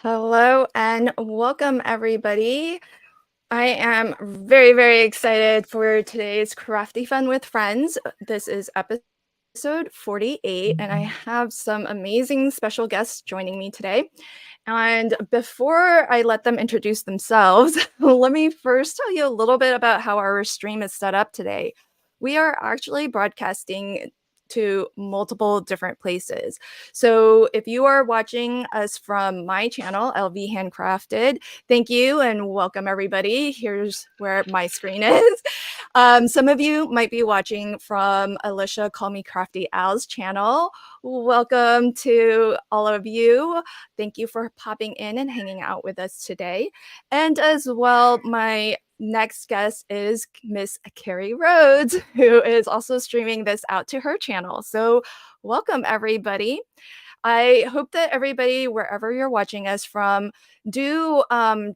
Hello and welcome, everybody. I am very, very excited for today's Crafty Fun with Friends. This is episode 48, and I have some amazing special guests joining me today. And before I let them introduce themselves, let me first tell you a little bit about how our stream is set up today. We are actually broadcasting to multiple different places. So if you are watching us from my channel, LV Handcrafted, thank you and welcome everybody. Here's where my screen is. Some of you might be watching from Alicia Call Me Crafty Al's channel. Welcome to all of you. Thank you for popping in and hanging out with us today. And as well, my next guest is Miss Carrie Rhodes, who is also streaming this out to her channel. So welcome, everybody. I hope that everybody, wherever you're watching us from, do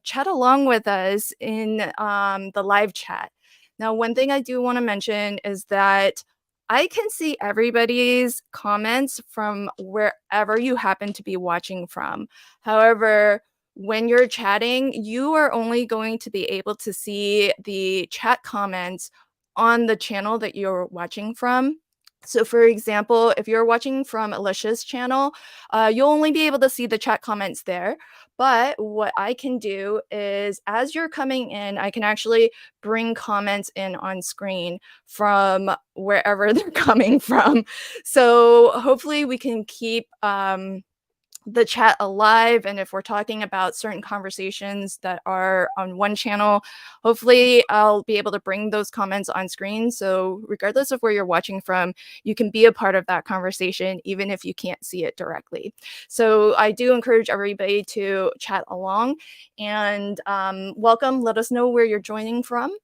chat along with us in the live chat. Now, one thing I do want to mention is that I can see everybody's comments from wherever you happen to be watching from. However, when you're chatting, you are only going to be able to see the chat comments on the channel that you're watching from. So for example, if you're watching from Alicia's channel, you'll only be able to see the chat comments there. But what I can do is as you're coming in, I can actually bring comments in on screen from wherever they're coming from. So hopefully we can keep the chat alive, and if we're talking about certain conversations that are on one channel, hopefully I'll be able to bring those comments on screen, so regardless of where you're watching from, you can be a part of that conversation even if you can't see it directly. So I do encourage everybody to chat along and welcome. Let us know where you're joining from,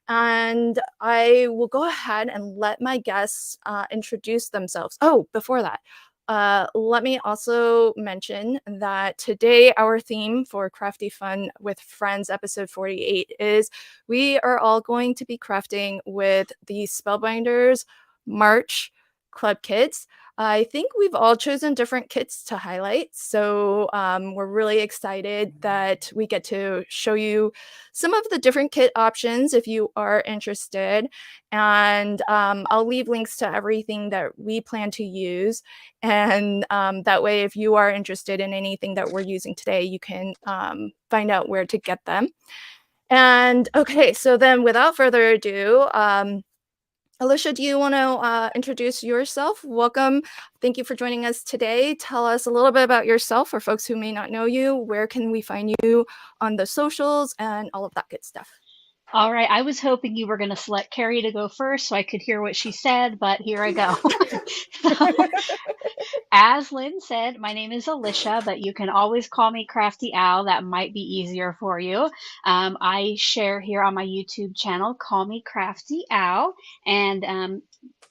and I will go ahead and let my guests introduce themselves. Oh, before that, let me also mention that today our theme for Crafty Fun with Friends episode 48 is we are all going to be crafting with the Spellbinders March Club kits. I think we've all chosen different kits to highlight, so we're really excited that we get to show you some of the different kit options if you are interested, and I'll leave links to everything that we plan to use, and that way if you are interested in anything that we're using today, you can find out where to get them. And okay, so then without further ado, Alicia, do you want to introduce yourself? Welcome. Thank you for joining us today. Tell us a little bit about yourself for folks who may not know you. Where can we find you on the socials and all of that good stuff? All right, I was hoping you were going to select Carrie to go first so I could hear what she said, but here I go. So, as Lynn said, my name is Alicia, but you can always call me Crafty Al. That might be easier for you. I share here on my YouTube channel, Call Me Crafty Al, and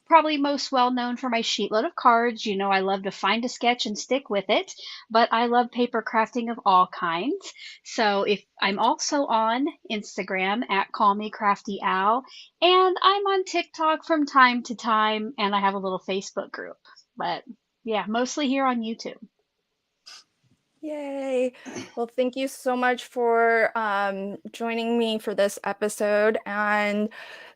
probably most well known for my sheetload of cards. You know, I love to find a sketch and stick with it, but I love paper crafting of all kinds. So if I'm also on Instagram at Call Me Crafty Al, and I'm on TikTok from time to time, and I have a little Facebook group. But yeah, mostly here on YouTube. Yay. Well, thank you so much for joining me for this episode. And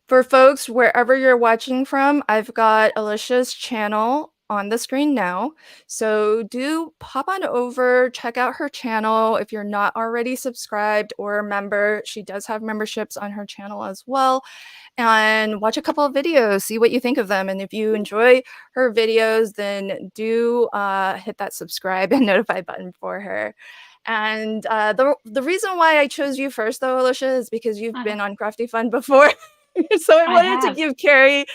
for folks, wherever you're watching from, I've got Alicia's channel on the screen now. So do pop on over, check out her channel if you're not already subscribed or a member. She does have memberships on her channel as well. And watch a couple of videos, see what you think of them. And if you enjoy her videos, then do hit that subscribe and notify button for her. And the reason why I chose you first, though, Alicia, is because you've been on Crafty Fun before. So I I wanted to have. give Carrie,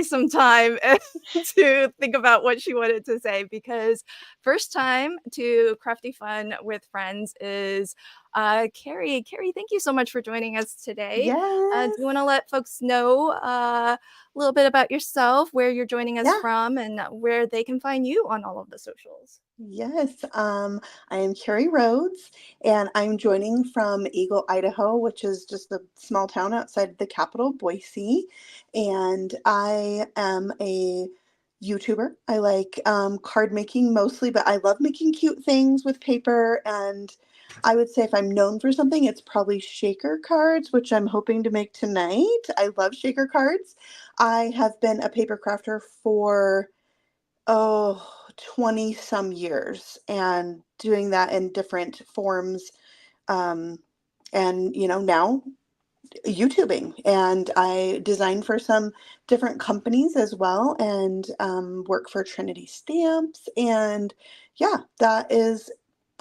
some time to think about what she wanted to say, because first time to Crafty Fun with Friends is Carrie. Carrie, thank you so much for joining us today. Do Yes. you want to let folks know a little bit about yourself, where you're joining us Yeah. from, and where they can find you on all of the socials? Yes. I am Carrie Rhodes, and I'm joining from Eagle, Idaho, which is just a small town outside the capital, Boise. And I am a YouTuber. I like card making mostly, but I love making cute things with paper. And I would say if I'm known for something, it's probably shaker cards, which I'm hoping to make tonight. I love shaker cards. I have been a paper crafter for, 20 some years and doing that in different forms. And, now YouTubing, and I design for some different companies as well, and work for Trinity Stamps. And yeah, that is,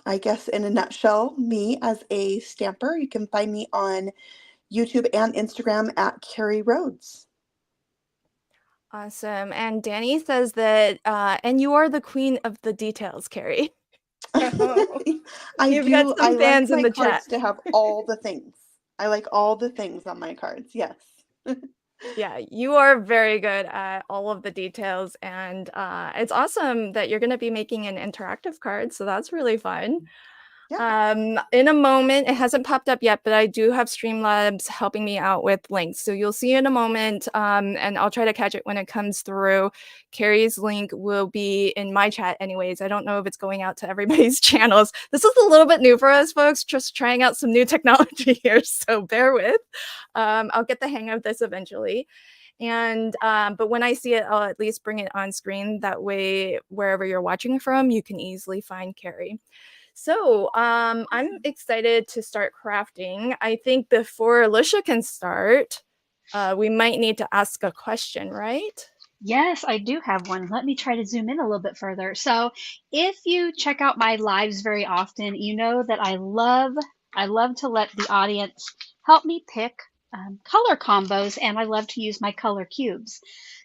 I guess, in a nutshell, me as a stamper. You can find me on YouTube and Instagram at Carrie Rhodes. Awesome. And Danny says that, and you are the queen of the details, Carrie. I You've got do. some I like fans in my the chat. cards to have all the things. I like all the things on my cards. Yes. Yeah, you are very good at all of the details, and it's awesome that you're going to be making an interactive card, so that's really fun. Yeah. In a moment, it hasn't popped up yet, but I do have Streamlabs helping me out with links. So you'll see in a moment, and I'll try to catch it when it comes through. Carrie's link will be in my chat anyways. I don't know if it's going out to everybody's channels. This is a little bit new for us, folks, just trying out some new technology here, so bear with. I'll get the hang of this eventually. And but when I see it, I'll at least bring it on screen. That way, wherever you're watching from, you can easily find Carrie. So I'm excited to start crafting. I think before Alicia can start, we might need to ask a question, right? Yes, I do have one. Let me try to zoom in a little bit further. So, if you check out my lives very often, you know that I love to let the audience help me pick color combos, and I love to use my color cubes.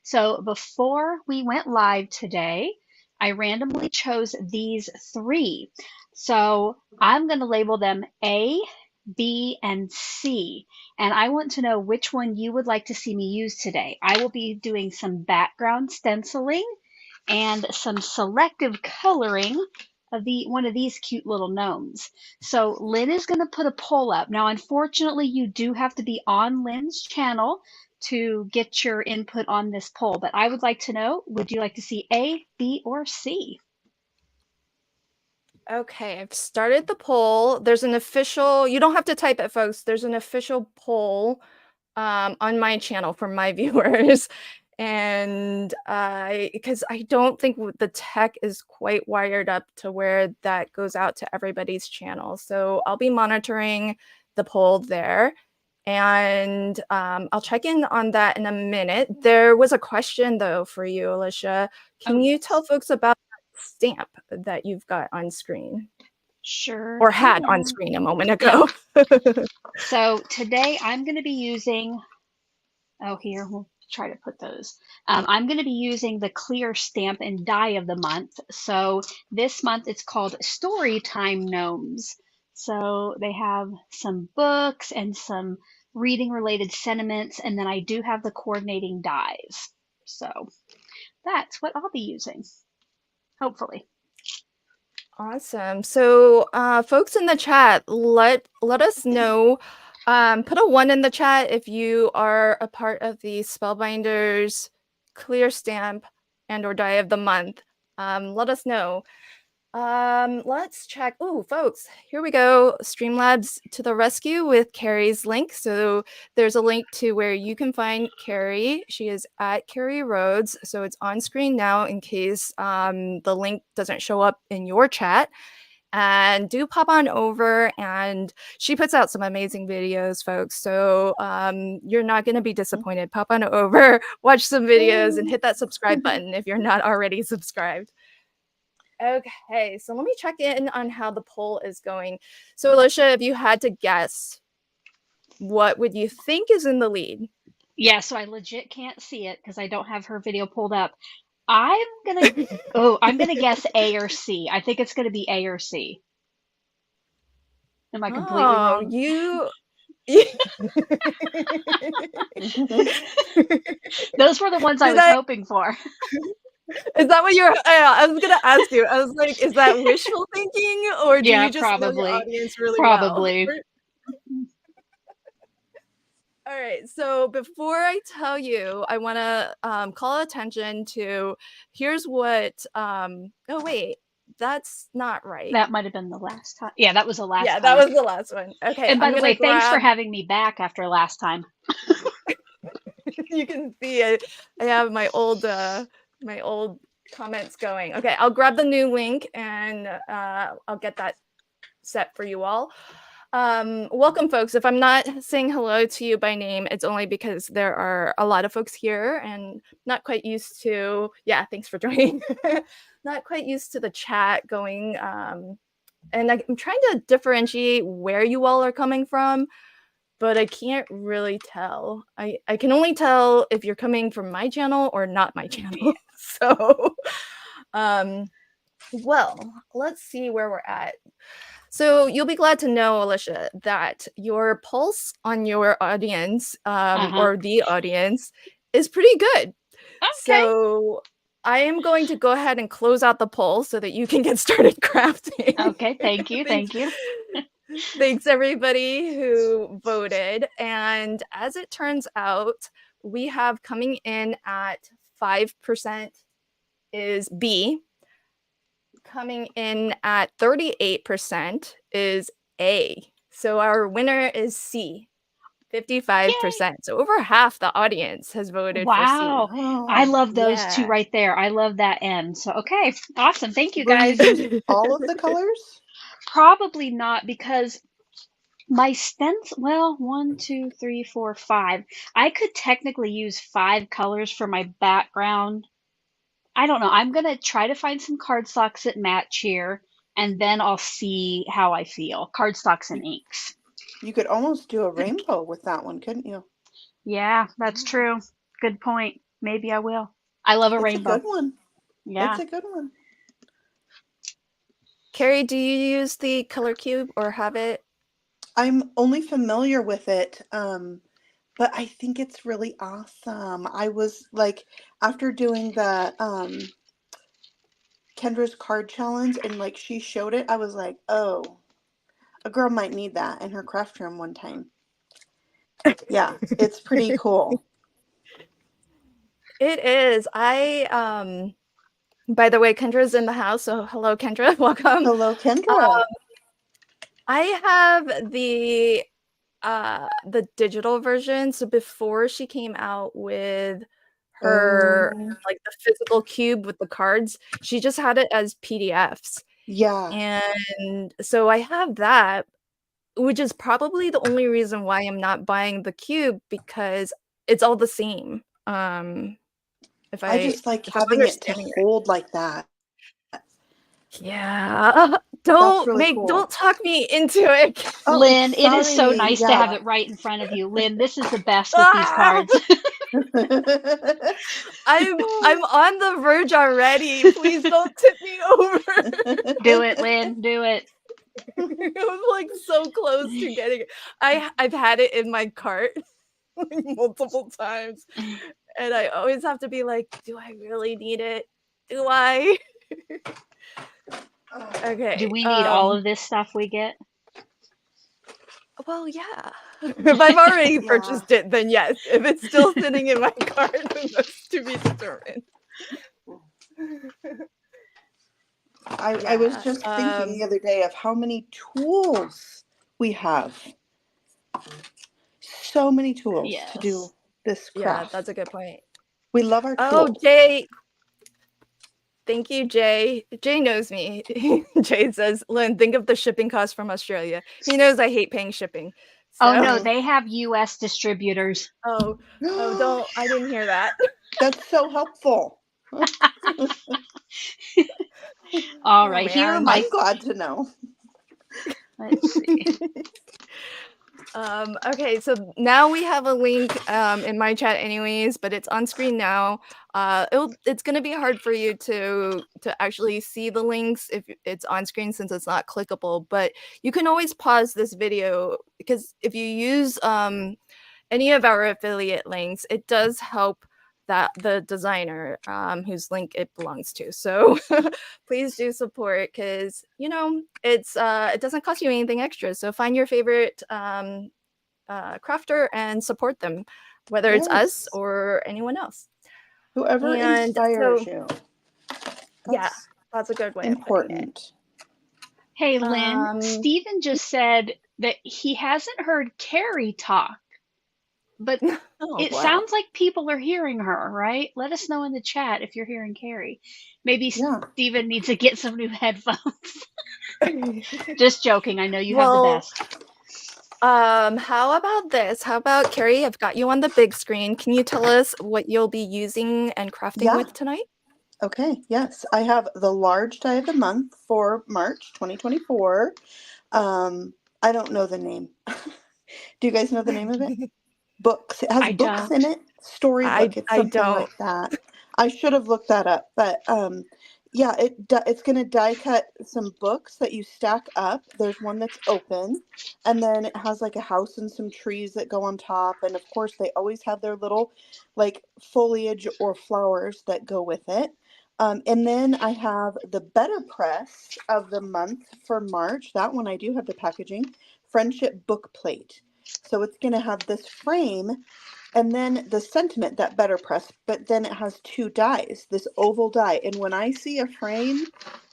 So, before we went live today, I randomly chose these three. So, I'm going to label them A, B, and C. And I want to know which one you would like to see me use today. I will be doing some background stenciling and some selective coloring of one of these cute little gnomes. So Lynn is going to put a poll up. Now, unfortunately, you do have to be on Lynn's channel to get your input on this poll. But I would like to know, would you like to see A, B, or C? Okay, I've started the poll. There's an official, you don't have to type it, folks. There's an official poll on my channel for my viewers. And because I don't think the tech is quite wired up to where that goes out to everybody's channel. So I'll be monitoring the poll there. And I'll check in on that in a minute. There was a question, though, for you, Alicia. Can you tell folks about that stamp that you've got on screen? Sure. Or had on screen a moment ago. Yeah. So today I'm going to be using, here, we'll try to put those. I'm going to be using the clear stamp and die of the month. So this month it's called Storytime Gnomes. So they have some books and some reading related sentiments, and then I do have the coordinating dies. So that's what I'll be using, hopefully. Awesome. So folks in the chat, let us know. Put a 1 in the chat if you are a part of the Spellbinders clear stamp and or die of the month. Let us know. Let's check. Oh, folks, here we go. Streamlabs to the rescue with Carrie's link. So there's a link to where you can find Carrie. She is at Carrie Rhodes. So it's on screen now in case the link doesn't show up in your chat. And do pop on over, and she puts out some amazing videos, folks. So you're not going to be disappointed. Pop on over, watch some videos, and hit that subscribe button if you're not already subscribed. Okay, so let me check in on how the poll is going. So Alicia, if you had to guess, what would you think is in the lead? Yeah, so I legit can't see it because I don't have her video pulled up. I'm gonna guess A or C. I think it's gonna be A or C. Am I completely wrong? Those were the ones I was hoping for. Is that what you're? I was gonna ask you. I was like, is that wishful thinking, or do you just know your audience really well? All right. So before I tell you, I want to call attention to here's what. Oh wait, that's not right. That might have been the last time. Yeah, that was the last Yeah, time. that was the last one. Okay, And by I'm the gonna way, thanks for grab. having me back after last time. You can see I have my old comments going. Okay, I'll grab the new link and I'll get that set for you all. Welcome, folks. If I'm not saying hello to you by name, it's only because there are a lot of folks here and not quite used to. Yeah, thanks for joining. Not quite used to the chat going. And I'm trying to differentiate where you all are coming from, but I can't really tell. I can only tell if you're coming from my channel or not my channel. So, well, let's see where we're at. So you'll be glad to know, Alicia, that your pulse on your audience or the audience is pretty good. Okay. So I am going to go ahead and close out the poll so that you can get started crafting. Okay, thank you. Thank you. Thanks everybody who voted. And as it turns out, we have coming in at 5% is B. Coming in at 38% is A. So our winner is C. 55%. Yay. So over half the audience has voted for C. Wow. I love those two right there. I love that M. So, okay. Awesome. Thank you, guys. Were you using all of the colors? Probably not, because my well, 1, 2, 3, 4, 5. I could technically use 5 colors for my background. I don't know. I'm going to try to find some cardstocks that match here, and then I'll see how I feel. Cardstocks and inks. You could almost do a rainbow with that one, couldn't you? Yeah, that's true. Good point. Maybe I will. I love a rainbow. It's a good one. Yeah. It's a good one. Carrie, do you use the color cube or have it? I'm only familiar with it, but I think it's really awesome. I was like, after doing the Kendra's card challenge and like she showed it, I was like, oh, a girl might need that in her craft room one time. Yeah, it's pretty cool. It is. By the way, Kendra's in the house, so hello, Kendra. Welcome. Hello, Kendra. I have the digital version. So before she came out with her like the physical cube with the cards, she just had it as PDFs. Yeah. And so I have that, which is probably the only reason why I'm not buying the cube, because it's all the same. If I just like having it to hold like that. Yeah. Don't really cool. Don't talk me into it. Oh, Lynn, it is so nice to have it right in front of you. Lynn, this is the best with these cards. I'm on the verge already. Please don't tip me over. Do it, Lynn. Do it. I was like so close to getting it. I've had it in my cart like multiple times. And I always have to be like, do I really need it? Do I? Okay. Do we need all of this stuff we get? Well, yeah. If I've already purchased it, then yes. If it's still sitting in my cart, then that's to be determined. I was just thinking the other day of how many tools we have. So many tools to do this craft. Yeah, that's a good point. We love our tools. Oh, Jay. Thank you, Jay. Jay knows me. Jay says, Lynn, think of the shipping costs from Australia. He knows I hate paying shipping. So. Oh, no, they have U.S. distributors. Oh, I didn't hear that. That's so helpful. All right, here I'm glad to know. Let's see. Okay, so now we have a link in my chat anyways, but it's on screen now. It's going to be hard for you to actually see the links if it's on screen, since it's not clickable, but you can always pause this video, because if you use any of our affiliate links, it does help the designer whose link it belongs to. So please do support, because it doesn't cost you anything extra. So find your favorite crafter and support them, whether it's us or anyone else. Whoever And inspires so, you. yeah, That's that's a good way of putting it. important. Hey, Lynn, Stephen just said that he hasn't heard Carrie talk, but it sounds like people are hearing her, right? Let us know in the chat if you're hearing Carrie. Maybe Stephen needs to get some new headphones. Just joking. I know you have the best. How about this? How about, Carrie, I've got you on the big screen. Can you tell us what you'll be using and crafting with tonight? Okay, yes. I have the large die of the month for March 2024. I don't know the name. Do you guys know the name of it? Books. It has books in it. Storybook. It's something like that. I should have looked that up, but yeah, it's going to die cut some books that you stack up. There's one that's open, and then it has like a house and some trees that go on top, and of course they always have their little like foliage or flowers that go with it. And then I have the Better Press of the month for March. That one I do have the packaging. Friendship book plate. So it's going to have this frame and then the sentiment, that Better Press, but then it has two dies, this oval die. And when I see a frame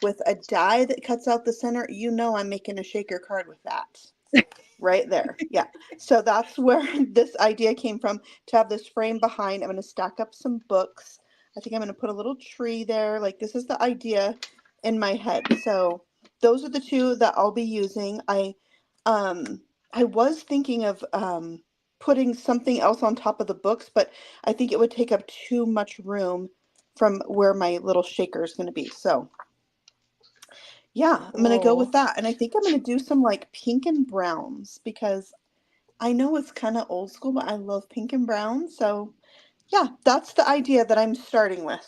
with a die that cuts out the center, you know I'm making a shaker card with that. Right there. Yeah. So that's where this idea came from, to have this frame behind. I'm going to stack up some books. I think I'm going to put a little tree there. Like, this is the idea in my head. So those are the two that I'll be using. I was thinking of putting something else on top of the books, but I think it would take up too much room from where my little shaker is going to be. So yeah, I'm going to go with that. And I think I'm going to do some like pink and browns, because I know it's kind of old school, but I love pink and brown. So yeah, that's the idea that I'm starting with.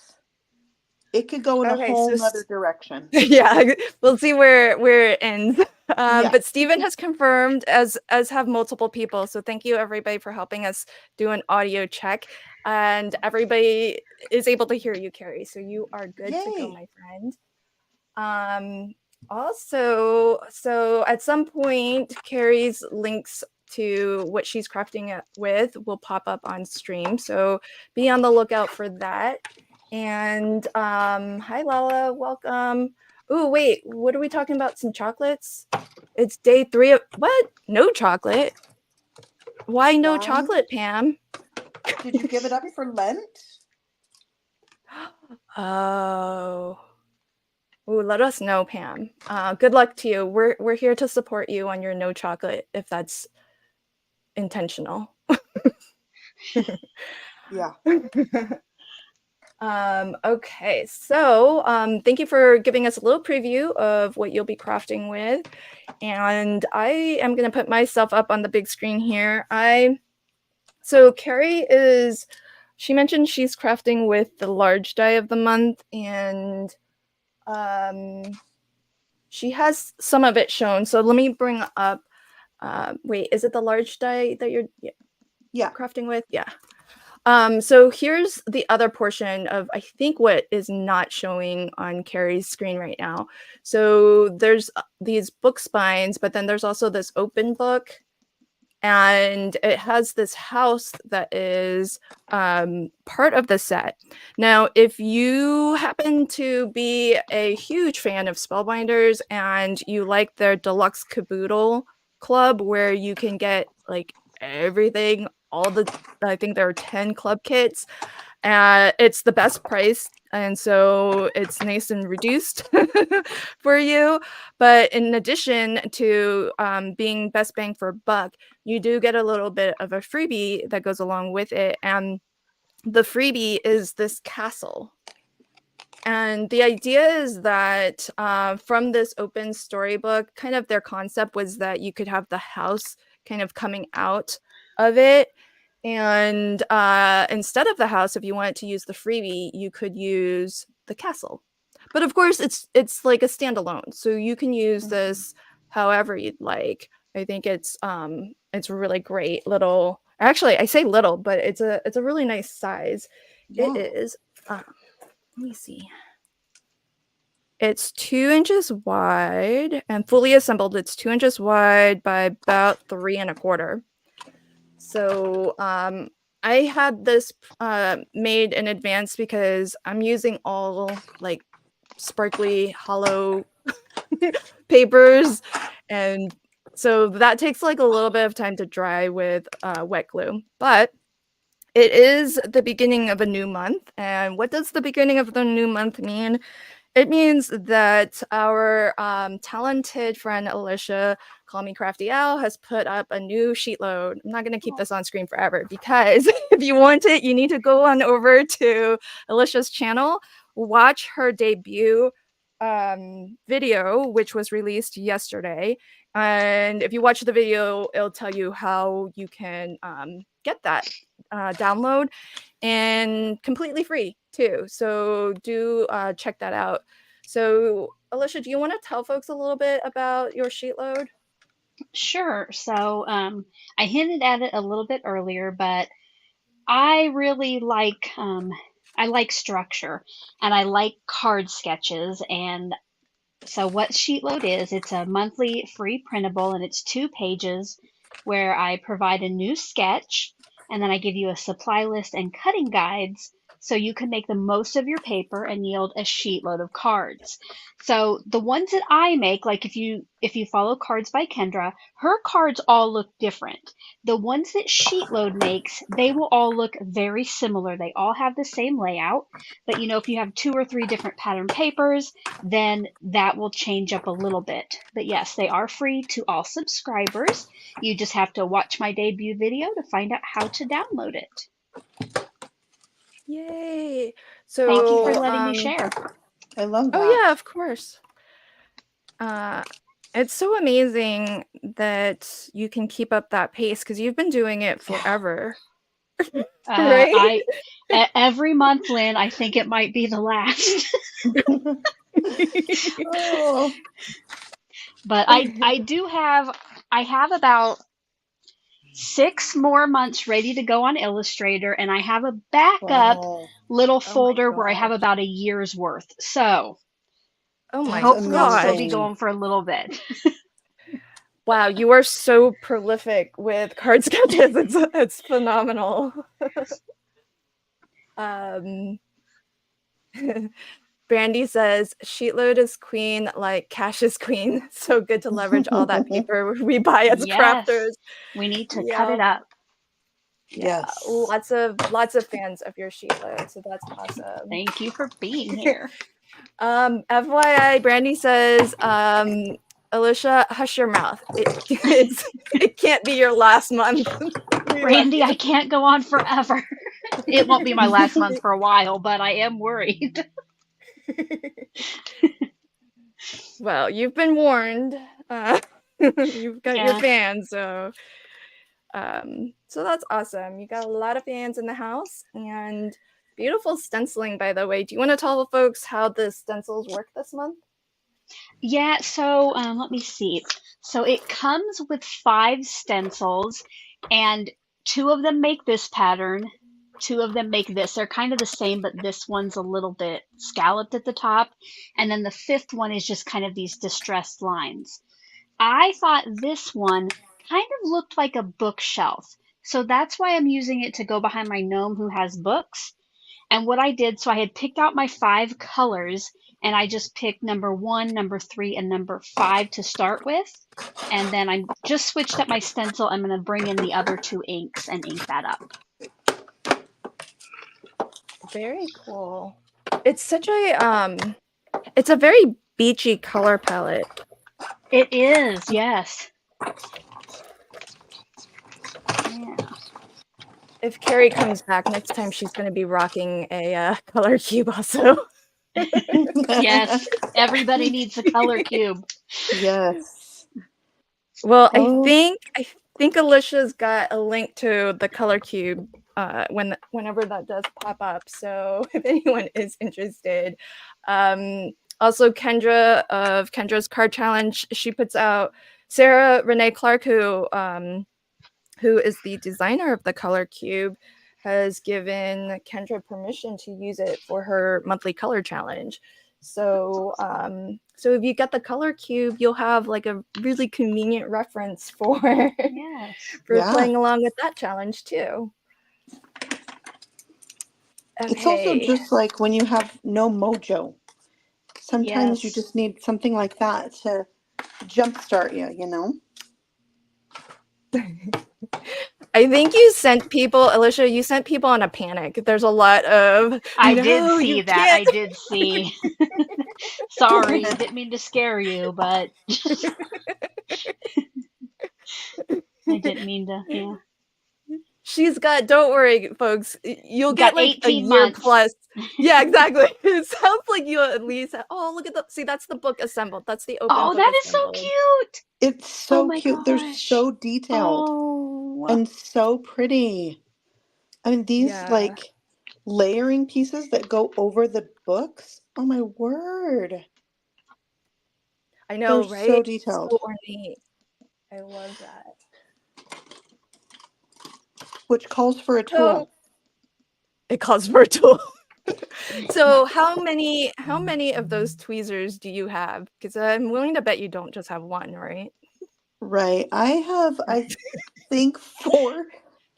It could go in a whole nother direction. Yeah, we'll see where it ends. But Stephen has confirmed, as have multiple people. So thank you everybody for helping us do an audio check. And everybody is able to hear you, Carrie. So you are good to go, my friend. Also, so at some point, Carrie's links to what she's crafting it with will pop up on stream. So be on the lookout for that. And hi Lala, welcome. Oh wait, what are we talking about? Some chocolates? It's day 3 of what? No chocolate. Why no chocolate, Pam? Did you give it up for Lent? Oh. Ooh, let us know, Pam. Good luck to you. We're here to support you on your no chocolate if that's intentional. Yeah. Okay, so thank you for giving us a little preview of what you'll be crafting with. And I am going to put myself up on the big screen here. So Carrie she mentioned she's crafting with the large die of the month, and she has some of it shown. So let me bring up, wait, is it the large die that you're crafting with? Yeah. So here's the other portion of, I think, what is not showing on Carrie's screen right now. So there's these book spines, but then there's also this open book, and it has this house that is part of the set. Now, if you happen to be a huge fan of Spellbinders and you like their deluxe caboodle club, where you can get like everything, I think there are 10 club kits. It's the best price, and so it's nice and reduced for you. But in addition to being best bang for buck, you do get a little bit of a freebie that goes along with it. And the freebie is this castle. And the idea is that from this open storybook, kind of their concept was that you could have the house kind of coming out of it. And instead of the house, if you wanted to use the freebie, you could use the castle. But of course, it's like a standalone, so you can use this however you'd like. I think it's really great little. Actually, I say little, but it's a really nice size. Yeah. It is. Let me see. It's 2 inches wide and fully assembled. It's 2 inches wide by about 3 1/4. So I had this made in advance because I'm using all like sparkly hollow papers, and so that takes like a little bit of time to dry with wet glue. But it is the beginning of a new month, and what does the beginning of the new month mean? It means that our talented friend Alicia, call me Crafty Owl, has put up a new sheetload. I'm not going to keep this on screen forever because if you want it, you need to go on over to Alicia's channel, watch her debut video, which was released yesterday. And if you watch the video, it'll tell you how you can get that download, and completely free too. So do check that out. So Alicia, do you want to tell folks a little bit about your Sheetload? Sure. So I hinted at it a little bit earlier, but I really like I like structure and I like card sketches. And so what Sheetload is, it's a monthly free printable, and it's 2 pages where I provide a new sketch, and then I give you a supply list and cutting guides so you can make the most of your paper and yield a sheetload of cards. So the ones that I make, like if you follow Cards by Kendra, her cards all look different. The ones that Sheetload makes, they will all look very similar. They all have the same layout, but if you have 2 or 3 different pattern papers, then that will change up a little bit. But yes, they are free to all subscribers. You just have to watch my debut video to find out how to download it. Yay! Thank you for So letting me share. I love that. oh yeah, of course. It's so amazing that you can keep up that pace because you've been doing it forever. Right? Every month, Lynn, I think it might be the last. Oh. But I have about 6 more months ready to go on Illustrator, and I have a backup Wow. little folder my where I have gosh. about a year's worth. So Oh my hopefully I'll still be amazing. going for a little bit. Wow, you are so prolific with card sketches. It's phenomenal. Brandy says, Sheetload is queen like cash is queen. So good to leverage all that paper we buy as Yes, crafters. we need to cut it Yep. up. Yeah, Yes. lots of fans of your Sheetload, so that's awesome. Thank you for being here. FYI, Brandy says, Alicia, hush your mouth. It can't be your last month. Brandy, I can't go on forever. It won't be my last month for a while, but I am worried. Well, you've been warned. You've got your fans, so that's awesome. You got a lot of fans in the house, and beautiful stenciling, by the way. Do you want to tell the folks how the stencils work this month? Yeah, so let me see. So it comes with 5 stencils, and 2 of them make this pattern, 2 of them make this. They're kind of the same, but this one's a little bit scalloped at the top, and then the 5th one is just kind of these distressed lines. I thought this one kind of looked like a bookshelf, so that's why I'm using it to go behind my gnome who has books. And what I did, so I had picked out my 5 colors, and I just picked number 1, number 3, and number 5 to start with. And then I just switched up my stencil. I'm going to bring in the other 2 inks and ink that up. Very cool. It's such a it's a very beachy color palette. It is, yes. Yeah. If Carrie comes back next time, she's going to be rocking a color cube also. Yes, everybody needs a color cube. Yes. Well, I think Alicia's got a link to the color cube whenever that does pop up. So if anyone is interested. Also, Kendra of Kendra's Card Challenge, she puts out Sarah Renee Clark, who is the designer of the color cube, has given Kendra permission to use it for her monthly color challenge. So so if you get the color cube, you'll have like a really convenient reference for Yes. for Yeah. playing along with that challenge too. It's also Okay. just like when you have no mojo. Sometimes you Yes. just need something like that to jumpstart you, you know? I think you sent people, Alicia, you sent people on a panic. There's a lot of, I did no, see you that. can't. I did see. Sorry, didn't mean to scare you, but I didn't mean to. Yeah. She's got, don't worry, folks, you'll Got get like a 18 year months. plus. Yeah, exactly. It sounds like you at least, oh, look at the, see, that's the book assembled. That's the open Oh, book that is so assembled. cute. It's Oh so my cute. They're gosh. so detailed Oh. and so pretty. I mean, these Yeah. like layering pieces that go over the books. Oh my word. I know, They're right? so So detailed, ornate. I love that. which calls for a So tool. it calls for a tool. So how many of those tweezers do you have? Because I'm willing to bet you don't just have one, right? Right. I have, I think, 4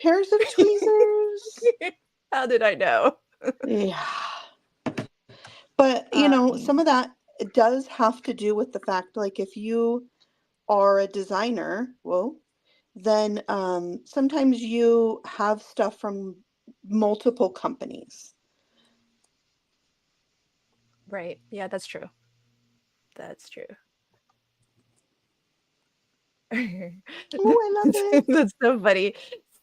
pairs of tweezers. How did I know? Yeah. But, you know, Um, some of that it does have to do with the fact, like, if you are a designer, well, then sometimes you have stuff from multiple companies. right. Yeah, that's true. That's true. Oh, I love it. That's so funny.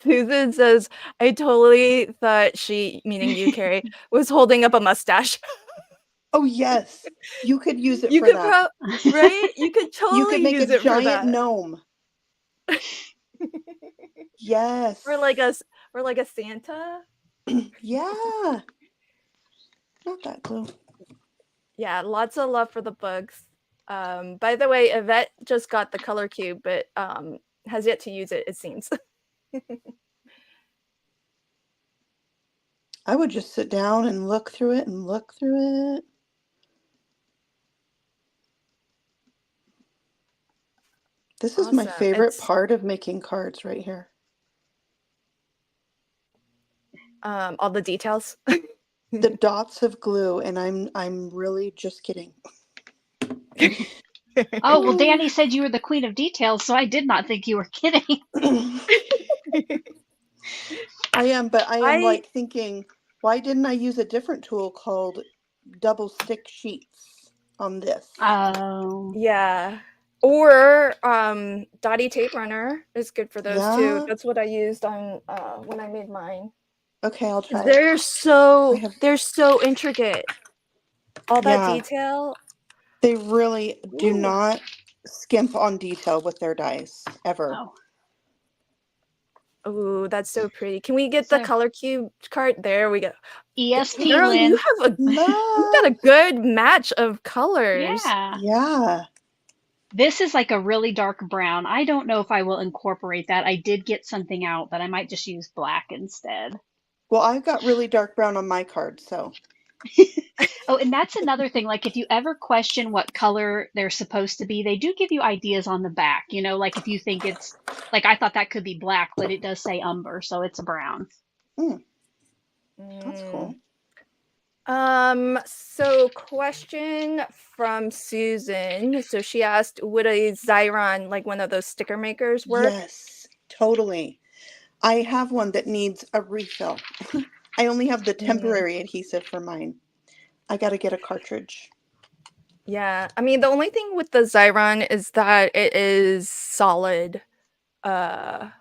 Susan says, I totally thought she, meaning you, Carrie, was holding up a mustache. Oh, yes. You could use it You for could that. right? You could You could totally make a use it for giant that. gnome. Yes. Or like a Santa. Yeah. Not that glue. Yeah, lots of love for the books. By the way, Yvette just got the color cube, but has yet to use it, it seems. I would just sit down and look through it and look through it. This is my Awesome. favorite It's part of making cards right here. all the details. The dots of glue, and I'm really just kidding. Oh, well, Danny said you were the queen of details, so I did not think you were kidding. I am, but I am I like thinking, why didn't I use a different tool called double stick sheets on this? Oh. yeah. Or Dottie Tape Runner is good for those too. Yeah. That's what I used on when I made mine. Okay, I'll try it. They're so I have, intricate. All that yeah, detail. they really do Ooh. not skimp on detail with their dies ever. Oh. Oh, that's so pretty. Can we get the So, color cube card? There we go. ESP, Girl, Lynn. you have you've got a good match of colors. Yeah. Yeah. This is like a really dark brown. I don't know if I will incorporate that. I did get something out, but I might just use black instead. Well, I've got really dark brown on my card, so. Oh, and that's another thing. Like, if you ever question what color they're supposed to be, they do give you ideas on the back. You know, like if you think it's, like, I thought that could be black, but it does say umber, so it's brown. That's cool. So question from Susan. So she asked, would a Xyron, like one of those sticker makers, work? Yes, totally. I have one that needs a refill. I only have the temporary adhesive for mine. I got to get a cartridge. Yeah, I mean the only thing with the Xyron is that it is solid. Yeah,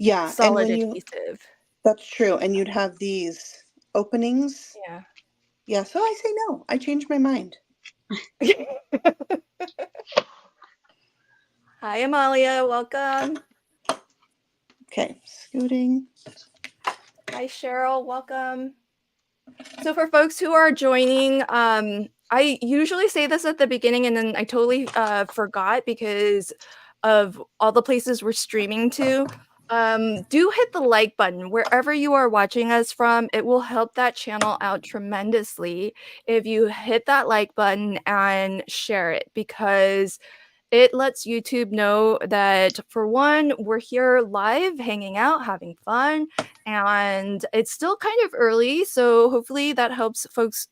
and Solid when you, adhesive. that's true, and you'd have these openings. Yeah. Yeah, so I say no. I changed my mind. Hi, Amalia. Welcome. Okay, scooting. Hi, Cheryl. Welcome. So for folks who are joining, I usually say this at the beginning and then I totally forgot because of all the places we're streaming to. do hit the like button wherever you are watching us from. It will help that channel out tremendously if you hit that like button and share it, because it lets YouTube know that, for one, we're here live, hanging out, having fun, and it's still kind of early, so hopefully that helps folks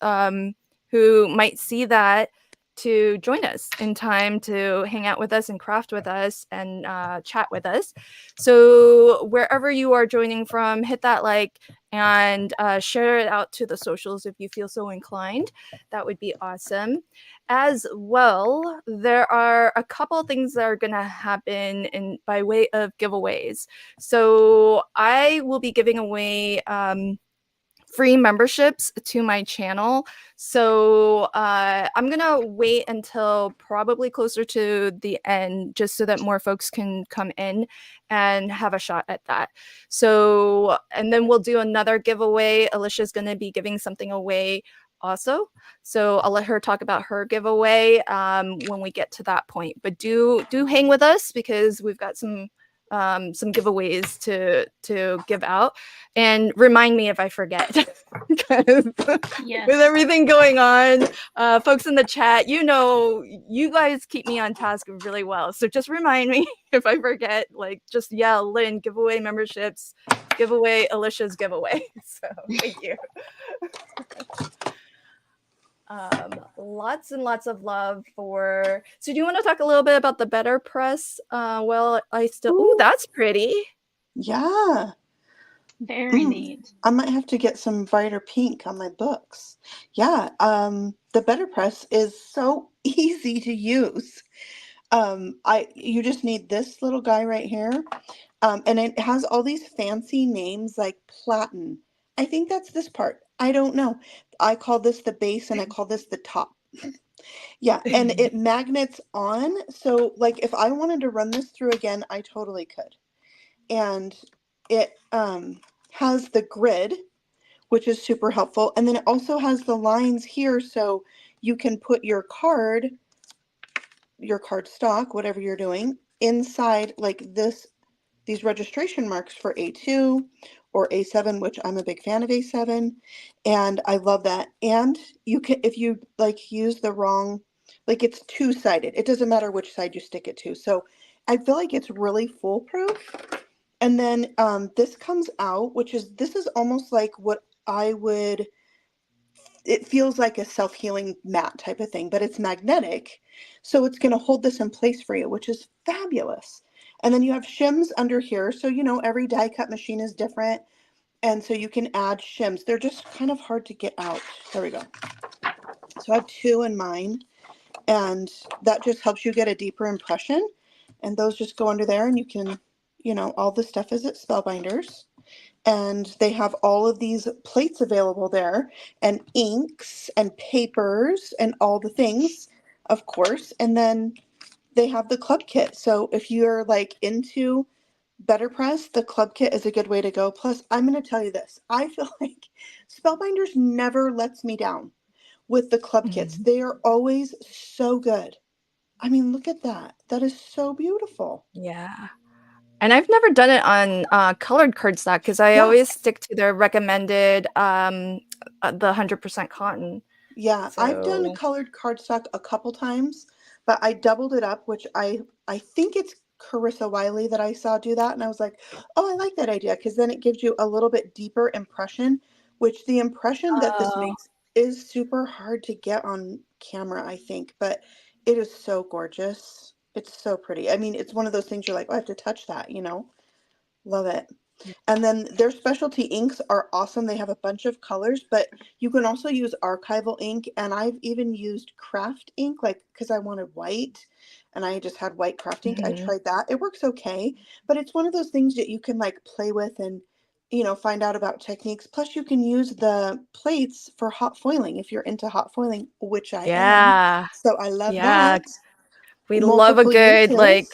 who might see that to join us in time to hang out with us and craft with us and chat with us. So wherever you are joining from, hit that like and share it out to the socials if you feel so inclined. That would be awesome. As well, there are a couple things that are going to happen by way of giveaways. So I will be giving away free memberships to my channel. So I'm gonna wait until probably closer to the end, just so that more folks can come in and have a shot at that. So, and then we'll do another giveaway. Alicia's gonna be giving something away also. So I'll let her talk about her giveaway when we get to that point. But do hang with us, because we've got some giveaways to give out, and remind me if I forget. Because Yes. with everything going on, folks in the chat, you guys keep me on task really well, so just remind me if I forget. Like, just yell, Lynn, giveaway memberships, giveaway Alicia's giveaway. So thank you. Lots and lots of love for. So do you want to talk a little bit about the Better Press? Well, ooh, that's pretty. Yeah. Very neat. I might have to get some brighter pink on my books. Yeah. The Better Press is so easy to use. You just need this little guy right here. And it has all these fancy names like platen. I think that's this part. I don't know. I call this the base and I call this the top. Yeah, and it magnets on. So like if I wanted to run this through again, I totally could. And it has the grid, which is super helpful. And then it also has the lines here, so you can put your card stock, whatever you're doing, inside like these registration marks for A2 or A7, which I'm a big fan of A7, and I love that. And you can, if you like use the wrong, like it's two-sided, it doesn't matter which side you stick it to. So I feel like it's really foolproof. And then this comes out, this is almost like what it feels like a self-healing mat type of thing, but it's magnetic. So it's going to hold this in place for you, which is fabulous. And then you have shims under here. So, every die cut machine is different. And so you can add shims. They're just kind of hard to get out. There we go. So I have 2 in mine, and that just helps you get a deeper impression. And those just go under there, and you can, all the stuff is at Spellbinders. And they have all of these plates available there, and inks and papers and all the things, of course. And then they have the club kit. So if you're like into Better Press, the club kit is a good way to go. Plus, I'm going to tell you this. I feel like Spellbinders never lets me down with the club kits. They are always so good. I mean, look at that. That is so beautiful. Yeah. And I've never done it on colored cardstock, because I always stick to their recommended the 100% cotton. Yeah, I've done colored cardstock a couple times, but I doubled it up, which I think it's Carissa Wiley that I saw do that, and I was like, oh, I like that idea, because then it gives you a little bit deeper impression, which the impression that this makes is super hard to get on camera, I think, but it is so gorgeous. It's so pretty. I mean, it's one of those things you're like, oh, I have to touch that, Love it. And then their specialty inks are awesome. They have a bunch of colors, but you can also use archival ink. And I've even used craft ink, like, because I wanted white and I just had white craft ink. I tried that. It works okay, but it's one of those things that you can like play with and, find out about techniques. Plus you can use the plates for hot foiling if you're into hot foiling, which I am. So I love that. We love a good,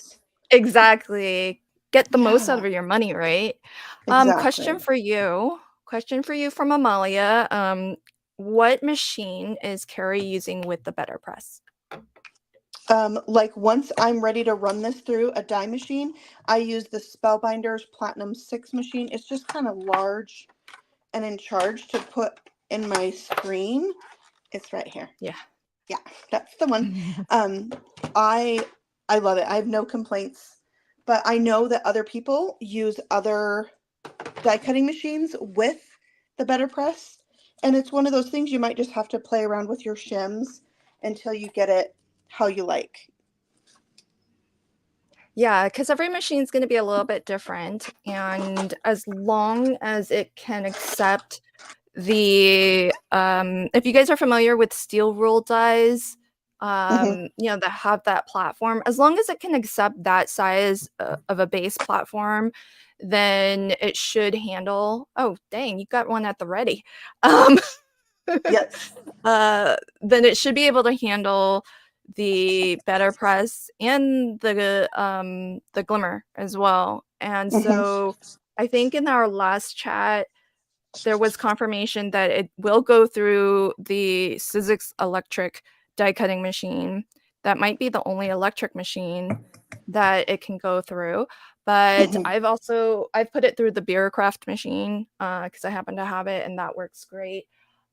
exactly. Get the most out of your money, right? Exactly. Question for you from Amalia. What machine is Carrie using with the Better Press? Like once I'm ready to run this through a die machine, I use the Spellbinders Platinum 6 machine. It's just kind of large and in charge to put in my screen. It's right here. Yeah. Yeah, that's the one. I love it. I have no complaints, but I know that other people use other die cutting machines with the Better Press, and it's one of those things you might just have to play around with your shims until you get it how you like. Yeah, because every machine is going to be a little bit different, and as long as it can accept the if you guys are familiar with steel rule dies, Mhm. you know, that have that platform, as long as it can accept that size of a base platform, then it should handle. Oh, dang, you got one at the ready. Yes. Then it should be able to handle the Better Press and the Glimmer as well. And Mhm. so I think in our last chat there was confirmation that it will go through the Sizzix electric die cutting machine. That might be the only electric machine that it can go through. But Mhm. I've put it through the Beercraft machine because I happen to have it and that works great.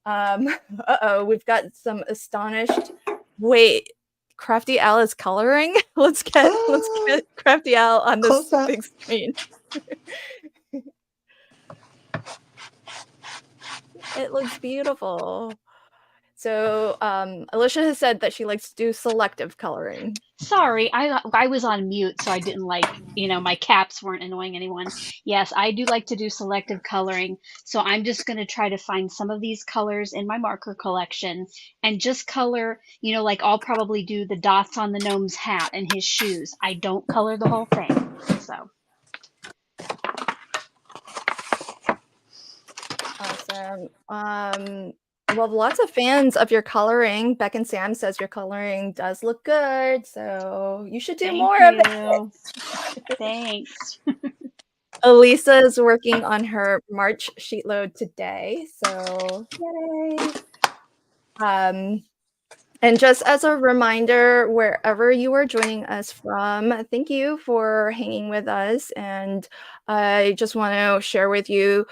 Uh-oh, we've got some astonished. Wait, Crafty Al is coloring? Let's get Crafty Al on this Close up. big screen. It looks beautiful. So, Alicia has said that she likes to do selective coloring. Sorry, I was on mute, so I didn't my caps weren't annoying anyone. Yes, I do like to do selective coloring, so I'm just going to try to find some of these colors in my marker collection and just color, like I'll probably do the dots on the gnome's hat and his shoes. I don't color the whole thing, so. Awesome. Well, lots of fans of your coloring. Beck and Sam says your coloring does look good, so you should do more of it. Thanks. Elisa is working on her March Sheetload today, so yay. And just as a reminder, wherever you are joining us from, thank you for hanging with us. And I just want to share with you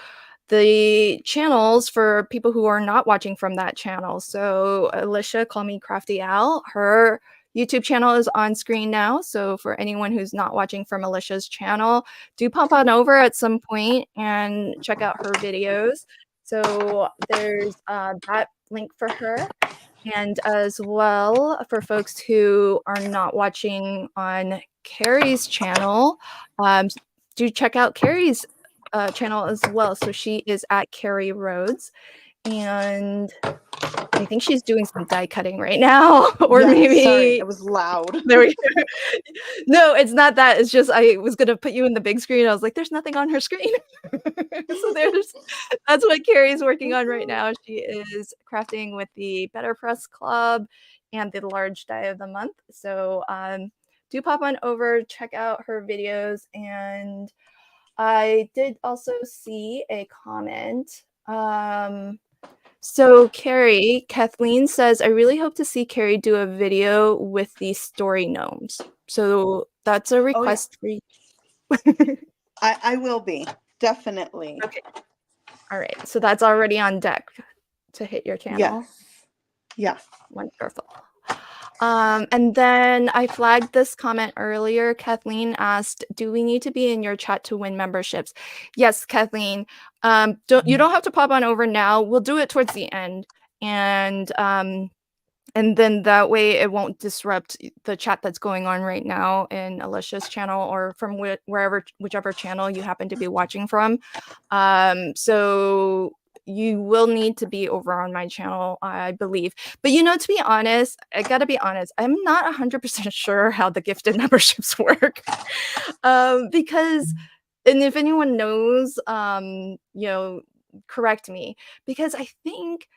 the channels for people who are not watching from that channel. So Alicia, call me Crafty Al. Her YouTube channel is on screen now. So for anyone who's not watching from Alicia's channel, do pop on over at some point and check out her videos. So there's that link for her. And as well, for folks who are not watching on Carrie's channel, do check out Carrie's channel as well. So she is at Carrie Rhodes, and I think she's doing some die cutting right now, or Yeah, maybe sorry, it was loud. there we go. No, it's not that. It's just I was gonna put you in the big screen. I was like, there's nothing on her screen. So that's what Carrie's working on right now. She is crafting with the Better Press Club and the large die of the month. So do pop on over, check out her videos. And I did also see a comment. So Carrie, Kathleen says, I really hope to see Carrie do a video with the story gnomes. So that's a request for you. I will be, definitely. Okay. All right. So that's already on deck to hit your channel. Yes. Yeah. Wonderful. And then I flagged this comment earlier. Kathleen asked, do we need to be in your chat to win memberships? Yes, Kathleen. You don't have to pop on over now. We'll do it towards the end. And then that way it won't disrupt the chat that's going on right now in Alicia's channel or from whichever channel you happen to be watching from. So you will need to be over on my channel, I believe. But to be honest, I gotta be honest, I'm not 100% sure how the gifted memberships work. Because, and if anyone knows, correct me, because I think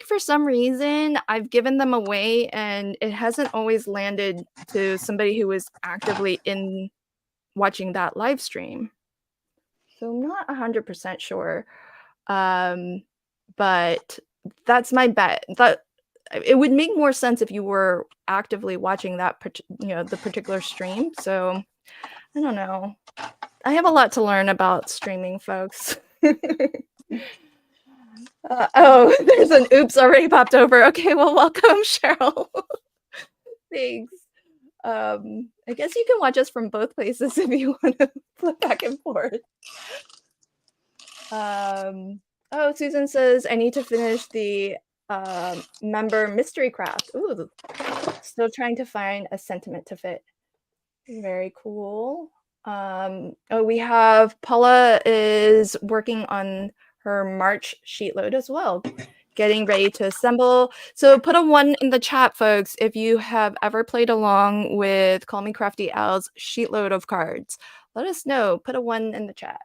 for some reason I've given them away and it hasn't always landed to somebody who is actively in watching that live stream. So I'm not 100% sure. But that's my bet. it would make more sense if you were actively watching that, the particular stream. So I don't know. I have a lot to learn about streaming, folks. Oh, there's an oops already popped over. Okay, well, welcome, Cheryl. Thanks. I guess you can watch us from both places if you want to flip back and forth. Oh, Susan says, I need to finish the member mystery craft. Ooh, still trying to find a sentiment to fit. Very cool. Oh, we have Paula is working on her March sheetload as well, getting ready to assemble. So put a 1 in the chat, folks, if you have ever played along with Call Me Crafty Al's sheetload of cards. Let us know. Put a 1 in the chat.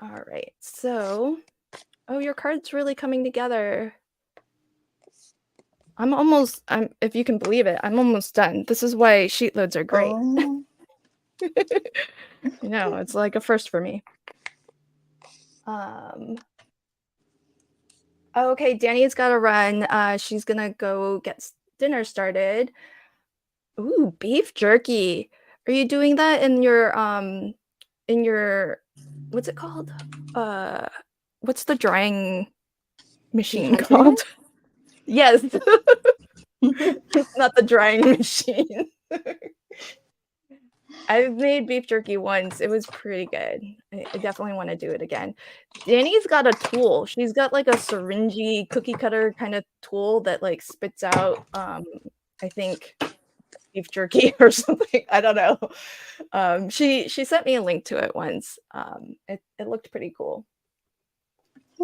All right. So, oh, your card's really coming together. If you can believe it, I'm almost done. This is why sheetloads are great. Oh. It's like a first for me. Okay, Danny's got to run. She's gonna go get dinner started. Ooh, beef jerky. Are you doing that in your what's it called? What's the drying machine called? Yes. Not the drying machine. I've made beef jerky once. It was pretty good. I definitely want to do it again. Danny's got a tool. She's got like a syringy cookie cutter kind of tool that like spits out, I think, beef jerky or something. I don't know. She sent me a link to it once. It looked pretty cool.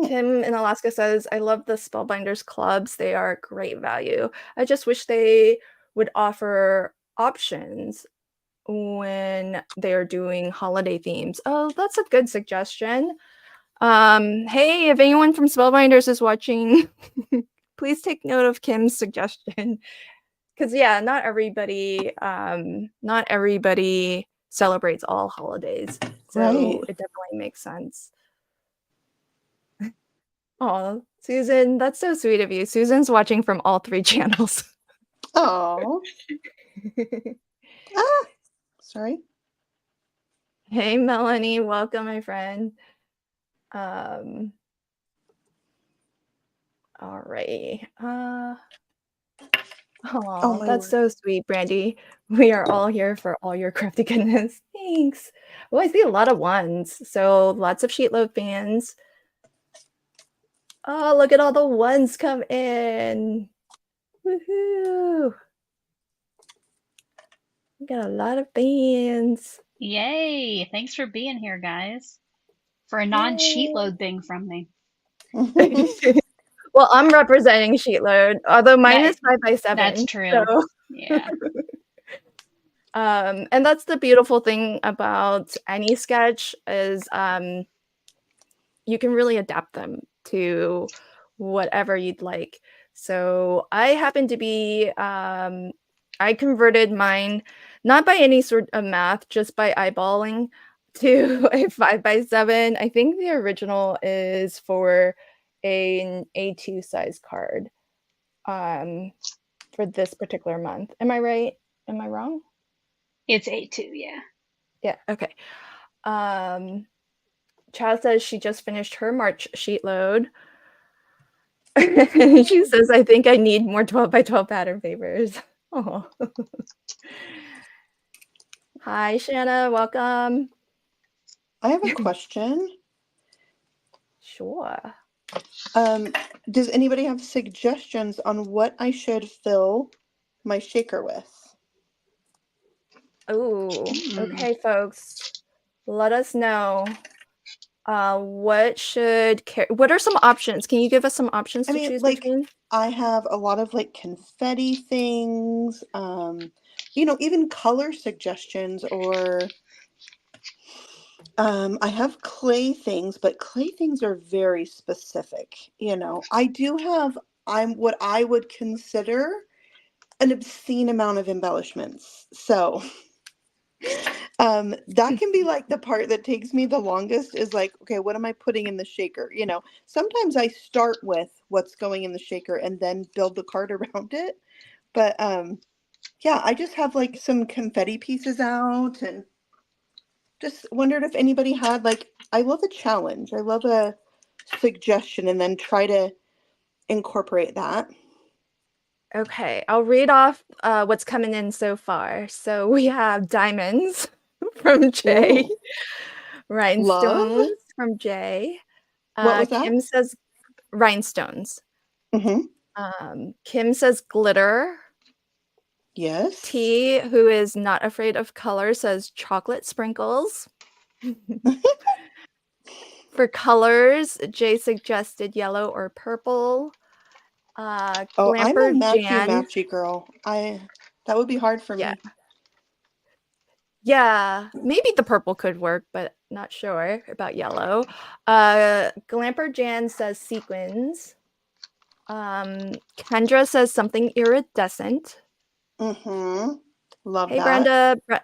Tim in Alaska says, I love the Spellbinders clubs. They are great value. I just wish they would offer options when they are doing holiday themes. Oh, that's a good suggestion. Hey, if anyone from Spellbinders is watching, please take note of Kim's suggestion. Because yeah, not everybody celebrates all holidays. So Right. it definitely makes sense. Oh, Susan, that's so sweet of you. Susan's watching from all 3 channels. Oh. Sorry. Hey, Melanie, welcome, my friend. All right. Oh, that's so sweet, Brandy. We are all here for all your crafty goodness. Thanks. Oh, I see a lot of 1s. So lots of Sheetload fans. Oh, look at all the 1s come in. Woohoo. We got a lot of fans. Yay. Thanks for being here, guys. For a non-sheetload thing from me. Well, I'm representing Sheetload, although mine is 5x7. That's true. So. Yeah. And that's the beautiful thing about any sketch is you can really adapt them to whatever you'd like. So I happen to be I converted mine not by any sort of math, just by eyeballing to a 5x7. I think the original is for an A2 size card for this particular month. Am I right? Am I wrong? It's A2, yeah. Yeah, okay. Chad says she just finished her March sheetload. She says, I think I need more 12x12 pattern papers. Oh. Hi, Shanna. Welcome. I have a question. Sure. Does anybody have suggestions on what I should fill my shaker with? Oh, okay, folks. Let us know. What are some options? Can you give us some options to choose between? I have a lot of like confetti things, even color suggestions, or I have clay things, but clay things are very specific. I do have what I would consider an obscene amount of embellishments. So That can be like the part that takes me the longest is like, okay, what am I putting in the shaker? You know, sometimes I start with what's going in the shaker and then build the card around it. But yeah, I just have like some confetti pieces out and just wondered if anybody had like, I love a challenge. I love a suggestion and then try to incorporate that. Okay, I'll read off what's coming in so far. So we have diamonds from Jay, Ooh, love. rhinestones from Jay. What was that? Kim says rhinestones. Mm-hmm. Kim says glitter. Yes. T, who is not afraid of color, says chocolate sprinkles. For colors, Jay suggested yellow or purple. Oh, I'm a Glamper Jan. matchy girl. That would be hard for Yeah. me. Yeah, maybe the purple could work, but not sure about yellow. Glamper Jan says sequins. Kendra says something iridescent. Mm-hmm. Love Hey, that. Brenda.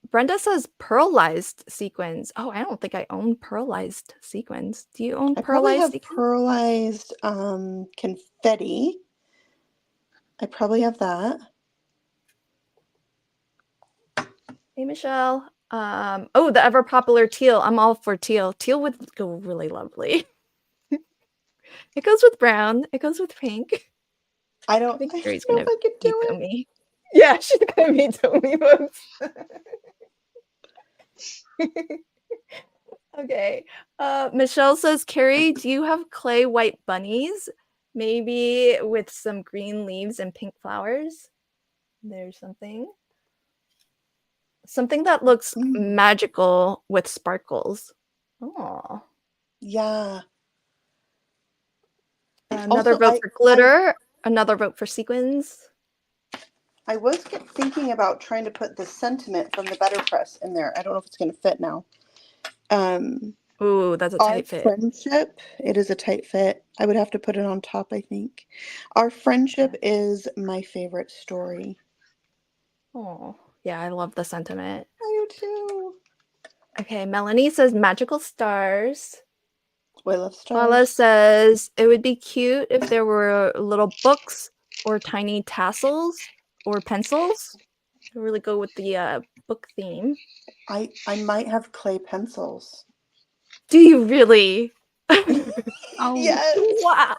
Brenda says pearlized sequins. Oh, I don't think I own pearlized sequins. Do you own I probably pearlized have sequins? pearlized confetti. I probably have that. Hey, Michelle. Oh, the ever popular teal. I'm all for teal. Teal would go really lovely. It goes with brown. It goes with pink. I I don't think know Carrie's if gonna I could do veto it. me. Yeah, she's gonna veto me, folks. Okay. Michelle says, Carrie, do you have clay white bunnies? Maybe with some green leaves and pink flowers? There's something. Something that looks magical with sparkles. Oh. Yeah. Another Also, vote for glitter. Another vote for sequins. I was thinking about trying to put the sentiment from the Better Press in there. I don't know if it's going to fit now. Ooh, that's a Our tight fit. friendship, it is a tight fit. I would have to put it on top, I think. Our friendship is my favorite story. Oh, yeah, I love the sentiment. I do too. Okay, Melanie says magical stars. I love Paula stars. says it would be cute if there were little books or tiny tassels or pencils to really go with the book theme. I might have clay pencils. Do you really? Oh, Yes. Wow.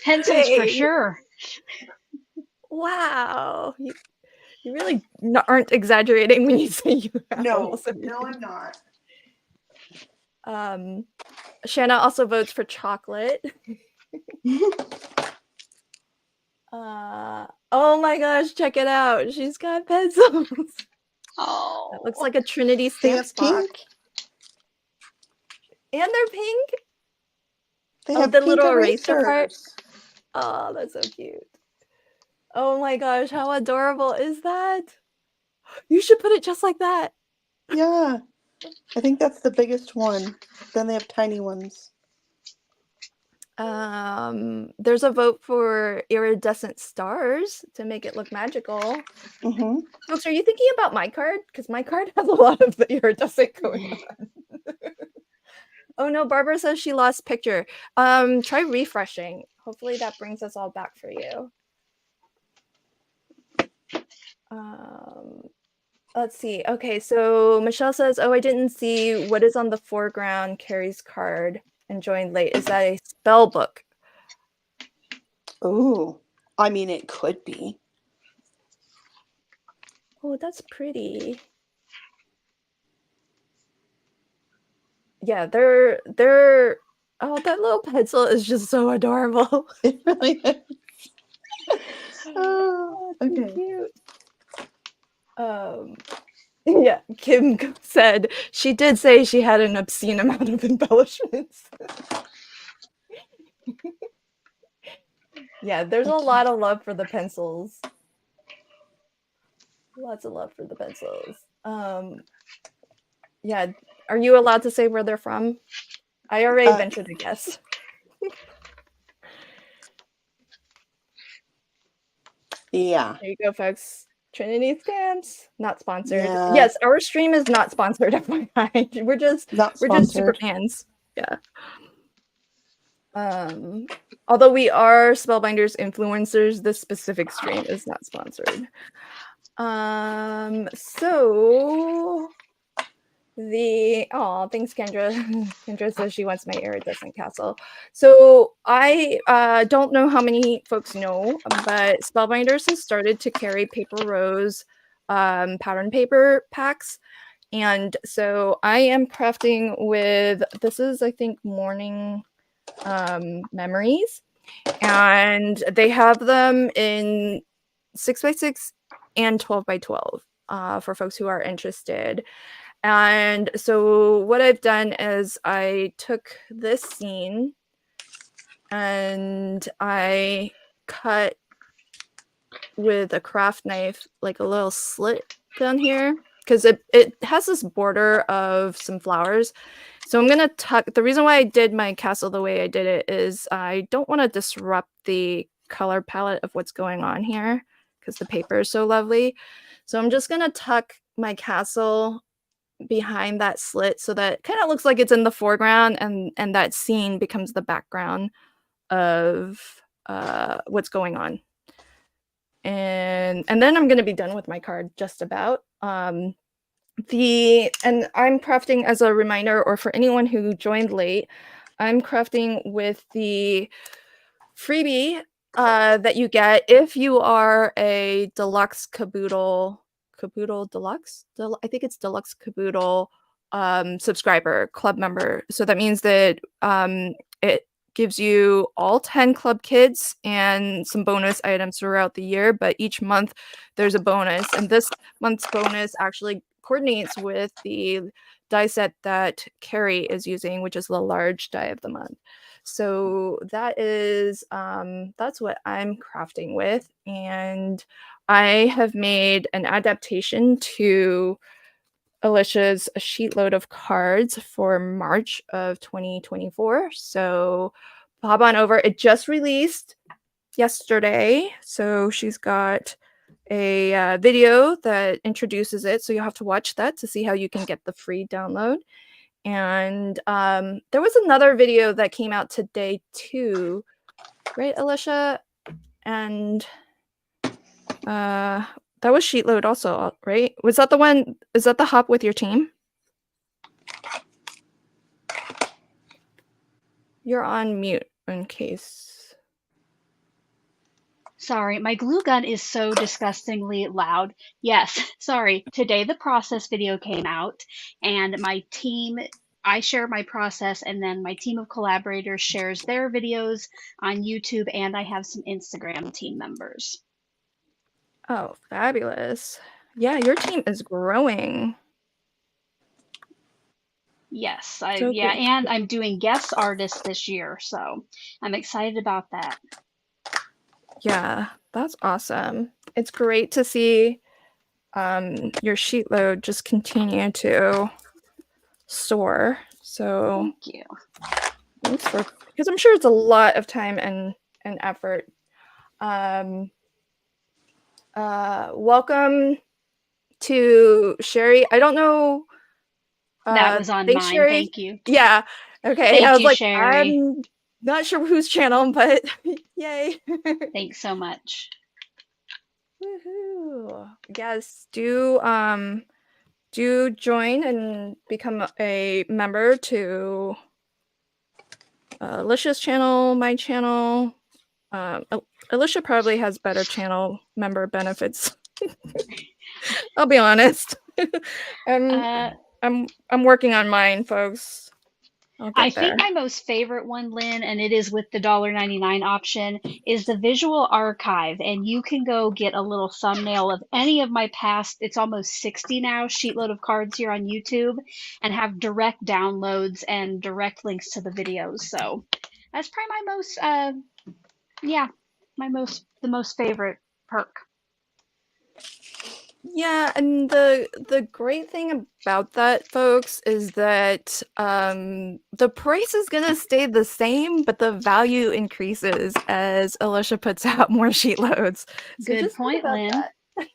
pencils for Hey. sure. Wow. You really aren't exaggerating when you say you have No, almost everything. no, I'm not. Shanna also votes for chocolate. Oh my gosh, check it out. She's got pencils. Oh, That looks like a Trinity They stamp have spot. pink. And they're pink. They Oh, have the pink little eraser part. erasers. Oh, that's so cute. Oh my gosh, how adorable is that? You should put it just like that. Yeah. I think that's the biggest one. Then they have tiny ones. There's a vote for iridescent stars to make it look magical. Mm-hmm. Folks, are you thinking about my card? Because my card has a lot of the iridescent going on. Oh no, Barbara says she lost picture. Try refreshing. Hopefully that brings us all back for you. Let's see. Okay, so Michelle says, oh, I didn't see what is on the foreground. Carrie's card and joined late. Is that a spell book? Oh, I mean, it could be. Oh, that's pretty. Yeah, they're oh, that little pencil is just so adorable. It really is. Oh, okay. Cute. Yeah, Kim said she did say she had an obscene amount of embellishments. Yeah, there's a lot of love for the pencils. Lots of love for the pencils. Yeah, are you allowed to say where they're from? I already ventured a guess. Yeah. There you go, folks. Trinity Stamps, not sponsored. Yeah. Yes, our stream is not sponsored, FYI. We're just Not super sponsored. fans. Yeah. Although we are Spellbinders influencers, this specific stream is not sponsored. So thanks, Kendra. Kendra says she wants my iridescent castle. So I don't know how many folks know, but Spellbinders has started to carry Paper Rose pattern paper packs. And so I am crafting with, this is, I think, Morning Memories. And they have them in 6x6 and 12x12 for folks who are interested. And so what I've done is I took this scene and I cut with a craft knife like a little slit down here because it has this border of some flowers. So I'm gonna tuck. The reason why I did my castle the way I did it is I don't want to disrupt the color palette of what's going on here because the paper is so lovely. So I'm just gonna tuck my castle behind that slit so that it kind of looks like it's in the foreground and that scene becomes the background of what's going on. And then I'm gonna be done with my card just about. And I'm crafting as a reminder, or for anyone who joined late, I'm crafting with the freebie that you get if you are a deluxe caboodle deluxe. I think it's deluxe caboodle subscriber, club member. So that means that it gives you all 10 club kits and some bonus items throughout the year, but each month there's a bonus, and this month's bonus actually coordinates with the die set that Carrie is using, which is the large die of the month. So that is that's what I'm crafting with, and I have made an adaptation to Alicia's Sheetload of cards for March of 2024. So pop on over. It just released yesterday, so she's got a video that introduces it, so you'll have to watch that to see how you can get the free download. And there was another video that came out today too, right, Alicia? And that was Sheetload also, right? Was that the one? Is that the hop with your team? You're on mute in case. Sorry, my glue gun is so disgustingly loud. Yes, sorry. Today the process video came out, and my team, I share my process, and then my team of collaborators shares their videos on YouTube, and I have some Instagram team members. Oh, fabulous. Yeah, your team is growing. Yes, So yeah, good. and I'm doing guest artists this year, so I'm excited about that. Yeah, that's awesome. It's great to see your Sheetload just continue to soar. So Thank you. thanks for, because I'm sure it's a lot of time and effort. Welcome to Sherry. I don't know. That was on Thanks, mine. Sherry. Thank you. Yeah. Okay. Thank I was you, like, Sherry. I'm not sure whose channel, but yay. Thanks so much. Woohoo. Yes, do join and become a member to Alicia's channel, my channel. Alicia probably has better channel member benefits. I'll be honest. I'm working on mine, folks. I think my most favorite one, Lynn, and it is with the $1.99 option, is the visual archive. And you can go get a little thumbnail of any of my past, it's almost 60 now, Sheetload of cards here on YouTube, and have direct downloads and direct links to the videos. So that's probably my most, the most favorite perk. Yeah, and the great thing about that, folks, is that the price is gonna stay the same, but the value increases as Alicia puts out more Sheetloads. So Good just think point, about Lynn. that.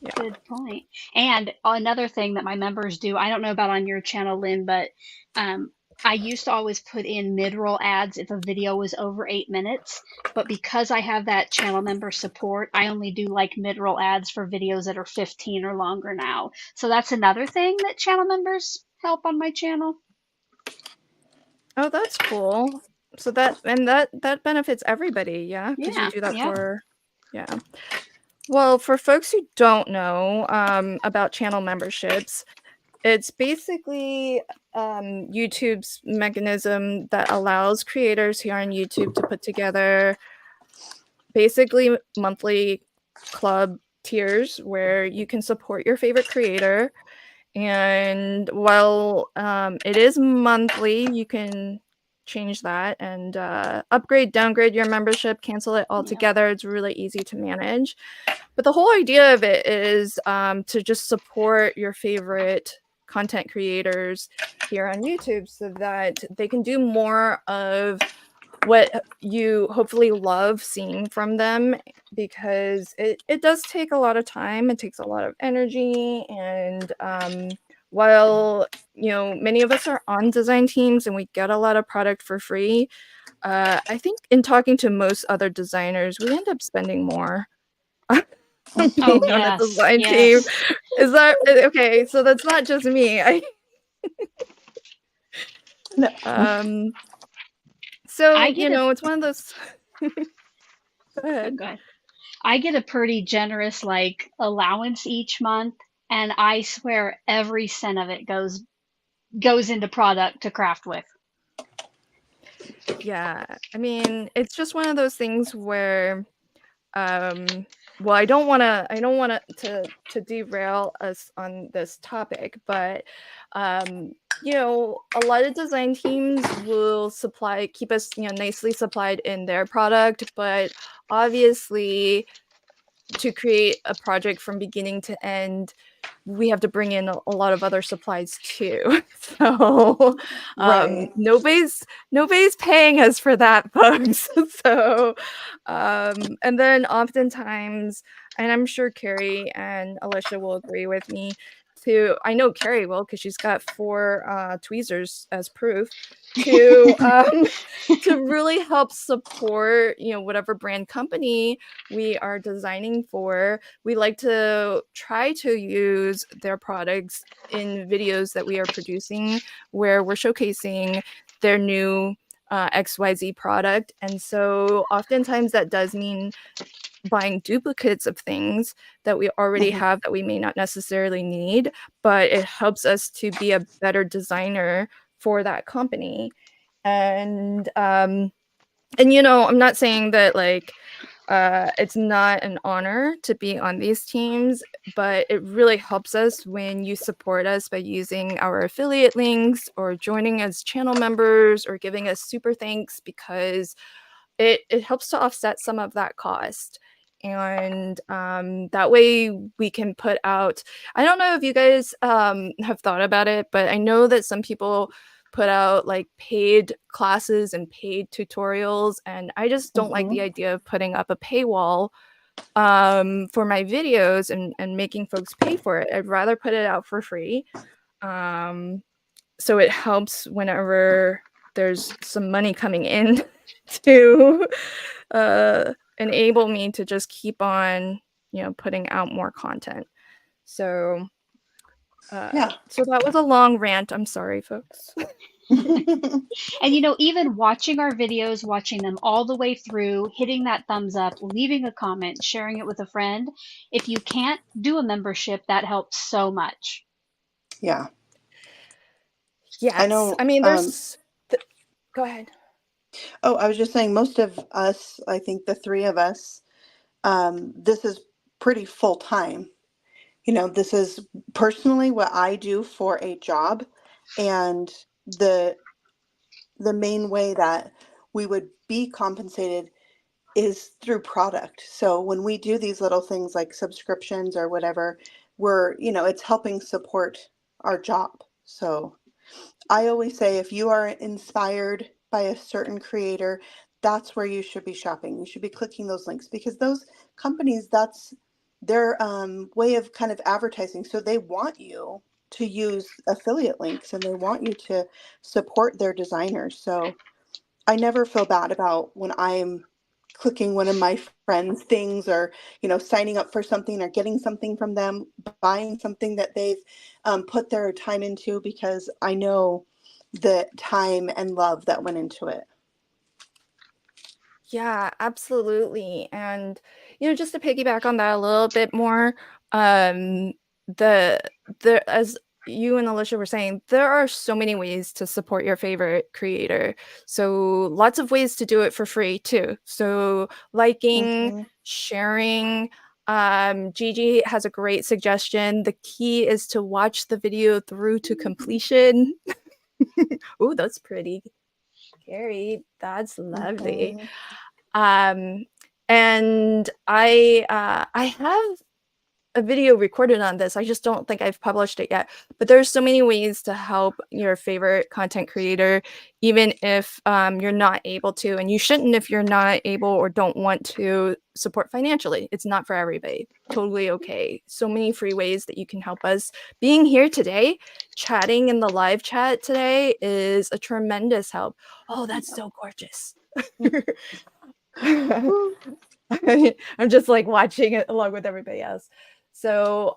Yeah. Good point. And another thing that my members do, I don't know about on your channel, Lynn, but I used to always put in mid-roll ads if a video was over 8 minutes. But because I have that channel member support, I only do like mid-roll ads for videos that are 15 or longer now. So that's another thing that channel members help on my channel. Oh, that's cool. So that benefits everybody, yeah? Because you Yeah, do that yeah. for, yeah. Well, for folks who don't know about channel memberships, it's basically YouTube's mechanism that allows creators here on YouTube to put together basically monthly club tiers where you can support your favorite creator. And while it is monthly, you can change that and upgrade, downgrade your membership, cancel it altogether. It's really easy to manage. But the whole idea of it is to just support your favorite content creators here on YouTube so that they can do more of what you hopefully love seeing from them, because it does take a lot of time. It takes a lot of energy. And while, you know, many of us are on design teams and we get a lot of product for free, I think in talking to most other designers, we end up spending more being Oh, on a yes, design team. yes. Is that okay? So that's not just me. No. So, I get you know, it's one of those. Go oh, ahead. go ahead. I get a pretty generous like allowance each month, and I swear every cent of it goes into product to craft with. Yeah, I mean, it's just one of those things where, well, I don't want to derail us on this topic, but you know, a lot of design teams will keep us, you know, nicely supplied in their product, but obviously to create a project from beginning to end, we have to bring in a lot of other supplies too. So Right. nobody's paying us for that, folks. So and then oftentimes, and I'm sure Carrie and Alicia will agree with me too. I know Carrie will, because she's got 4 tweezers as proof, to to really help support, you know, whatever brand company we are designing for. We like to try to use their products in videos that we are producing where we're showcasing their new XYZ product. And so oftentimes that does mean buying duplicates of things that we already Mhm. have that we may not necessarily need, but it helps us to be a better designer for that company. And you know, I'm not saying that like it's not an honor to be on these teams, but it really helps us when you support us by using our affiliate links or joining as channel members or giving us super thanks, because it helps to offset some of that cost. And that way we can put out, I don't know if you guys have thought about it, but I know that some people put out like paid classes and paid tutorials, and I just don't like the Mhm. idea of putting up a paywall for my videos and making folks pay for it. I'd rather put it out for free. So it helps whenever there's some money coming in to enable me to just keep on, you know, putting out more content. So Yeah. so that was a long rant. I'm sorry, folks. And even watching our videos, watching them all the way through, hitting that thumbs up, leaving a comment, sharing it with a friend, if you can't do a membership, that helps so much. Yeah. I Yes. know. I mean, go ahead. Oh, I was just saying, most of us, I think the 3 of us, this is pretty full time. You know, this is personally what I do for a job, and the the main way that we would be compensated is through product. So when we do these little things like subscriptions or whatever, it's helping support our job. So I always say, if you are inspired by a certain creator, that's where you should be shopping. You should be clicking those links because those companies, that's their way of kind of advertising. So they want you to use affiliate links and they want you to support their designers. So I never feel bad about when I'm clicking one of my friends' things or, signing up for something or getting something from them, buying something that they've put their time into because I know the time and love that went into it. Yeah, absolutely. And just to piggyback on that a little bit more, um, the as you and Alicia were saying, there are so many ways to support your favorite creator. So lots of ways to do it for free too. So liking, Mm-hmm. sharing. Gigi has a great suggestion. The key is to watch the video through to completion. Oh, that's pretty. Carrie, that's lovely. Mm-hmm. And I have a video recorded on this. I just don't think I've published it yet. But there's so many ways to help your favorite content creator, even if you're not able to, and you shouldn't if you're not able or don't want to support financially. It's not for everybody. Totally okay. So many free ways that you can help us. Being here today, chatting in the live chat today is a tremendous help. Oh, that's so gorgeous. I'm just like watching it along with everybody else. So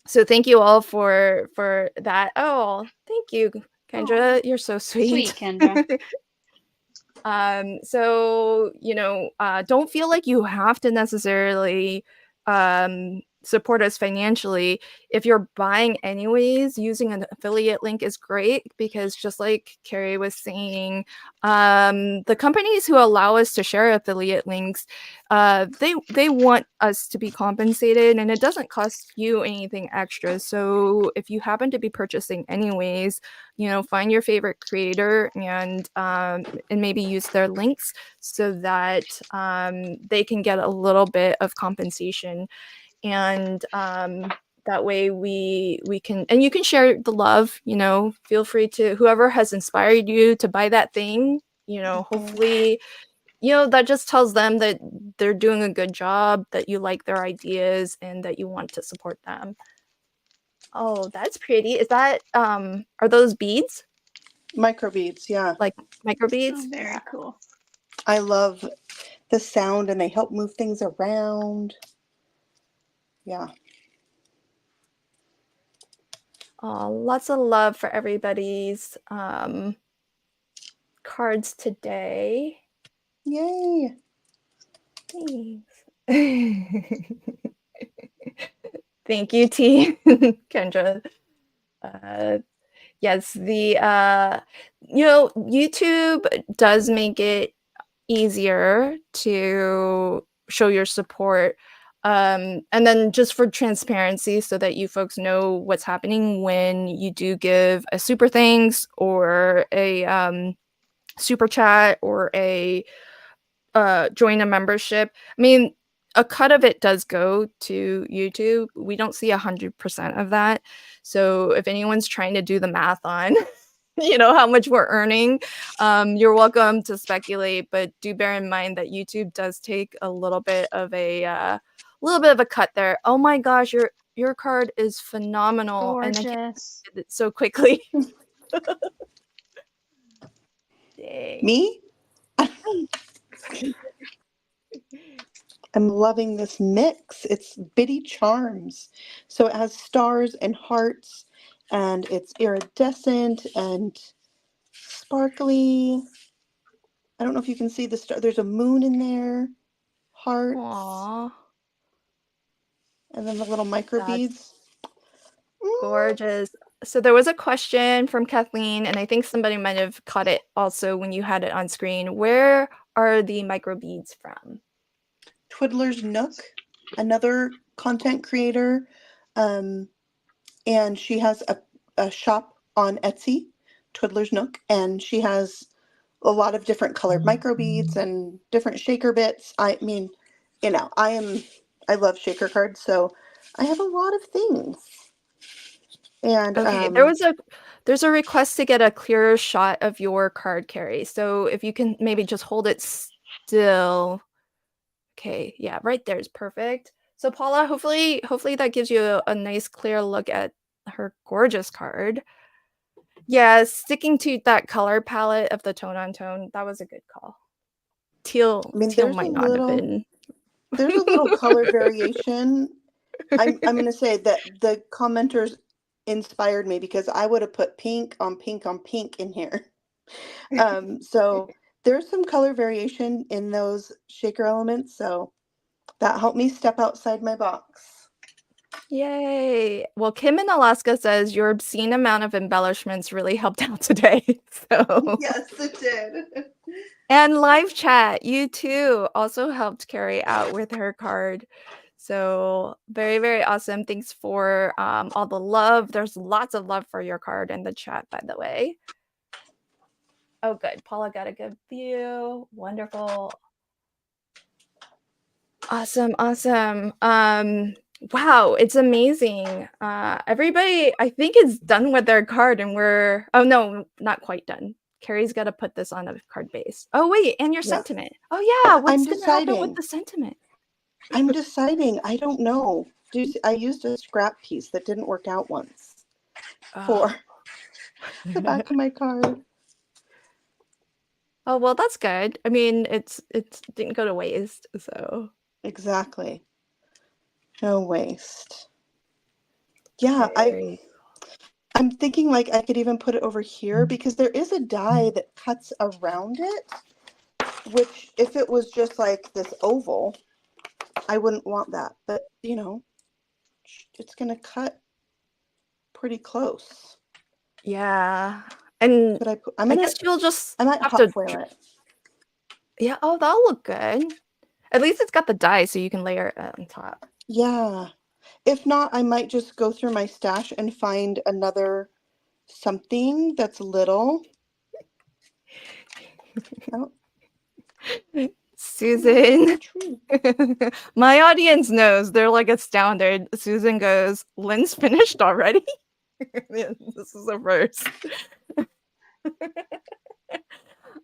so thank you all for that. Oh, thank you, Kendra. Oh, You're so sweet. sweet, Kendra. So don't feel like you have to necessarily support us financially. If you're buying anyways, using an affiliate link is great because just like Carrie was saying, the companies who allow us to share affiliate links, they want us to be compensated, and it doesn't cost you anything extra. So if you happen to be purchasing anyways, find your favorite creator and maybe use their links so that they can get a little bit of compensation. And that way we can, and you can share the love, feel free to, whoever has inspired you to buy that thing, hopefully, that just tells them that they're doing a good job, that you like their ideas and that you want to support them. Oh, that's pretty. Is that are those beads? Micro beads, yeah. Like micro beads? Oh, very cool. I love the sound and they help move things around. Yeah. Oh, lots of love for everybody's cards today. Yay. Thanks. Thank you, T. Kendra. Yes, the YouTube does make it easier to show your support. And then just for transparency so that you folks know what's happening when you do give a super thanks or a super chat or a join a membership. I mean, a cut of it does go to YouTube. We don't see 100% of that. So if anyone's trying to do the math on how much we're earning, you're welcome to speculate, but do bear in mind that YouTube does take a little bit of a cut there. Oh my gosh, your card is phenomenal. Gorgeous. And I can't get it so quickly. Dang. Me? I'm loving this mix. It's Bitty Charms. So it has stars and hearts, and it's iridescent and sparkly. I don't know if you can see the star. There's a moon in there, hearts, Aww. and then the little micro beads. Gorgeous. So there was a question from Kathleen, and I think somebody might have caught it also when you had it on screen. Where are the micro beads from? Twiddler's Nook, another content creator, and she has a shop on Etsy, Twiddler's Nook, and she has a lot of different colored micro beads and different shaker bits. I mean, I love shaker cards, so I have a lot of things. And Okay, there's a request to get a clearer shot of your card, Carrie. So if you can maybe just hold it still. Okay, yeah, right there is perfect. So Paula, hopefully that gives you a nice clear look at her gorgeous card. Yeah, sticking to that color palette of the tone on tone, that was a good call. Teal I mean, might not have been. there's a little color variation. I'm gonna say that the commenters inspired me because I would have put pink on pink on pink in here. So there's some color variation in those shaker elements, so that helped me step outside my box. Yay. Well, Kim in Alaska says your obscene amount of embellishments really helped out today. So Yes, it did. and live chat, you too, also helped Carrie out with her card. So very, very awesome. Thanks for all the love. There's lots of love for your card in the chat, by the way. Oh, good. Paula got a good view. Wonderful. Awesome. Wow, it's amazing. Everybody, I think, is done with their card, and oh no, not quite done. Carrie's got to put this on a card base. Oh wait, and your sentiment. Oh yeah, what's going to happen with the sentiment? I'm deciding. I don't know. I used a scrap piece that didn't work out once for the back of my card. Oh well, that's good. I mean, it didn't go to waste, so exactly. No waste. Yeah, I'm thinking like I could even put it over here because there is a die that cuts around it, which if it was just like this oval, I wouldn't want that. But, you know, it's going to cut pretty close. Yeah. And I guess you'll just I might have hot foil it. Yeah, oh, that'll look good. At least it's got the die so you can layer it on top. Yeah. If not, I might just go through my stash and find another something that's little. Susan, my audience knows. They're like astounded. Susan goes, Lynn's finished already? This is a first.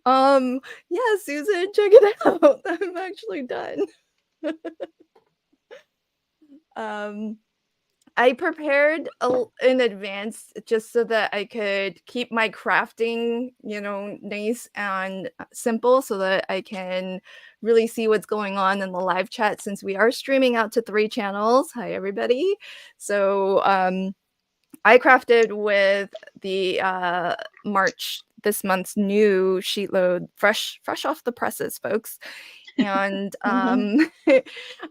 Yeah, Susan, check it out. I'm actually done. I prepared in advance just so that I could keep my crafting, nice and simple so that I can really see what's going on in the live chat since we are streaming out to 3 channels. Hi, everybody. So I crafted with the this month's new Sheetload, fresh off the presses, folks. And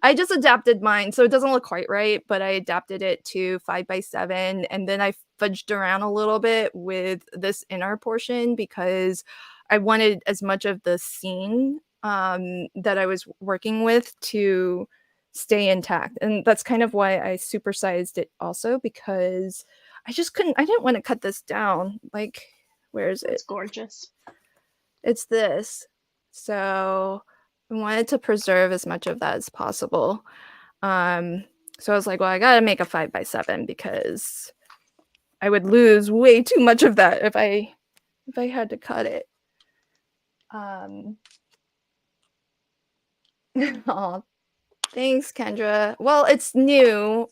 I just adapted mine, so it doesn't look quite right, but I adapted it to 5x7, and then I fudged around a little bit with this inner portion because I wanted as much of the scene that I was working with to stay intact, and that's kind of why I supersized it also, because I didn't want to cut this down. Like, where is it? It's gorgeous. It's this. So I wanted to preserve as much of that as possible. So I was like, well, I gotta make a 5x7 because I would lose way too much of that if I had to cut it. Oh, thanks, Kendra. Well, it's new,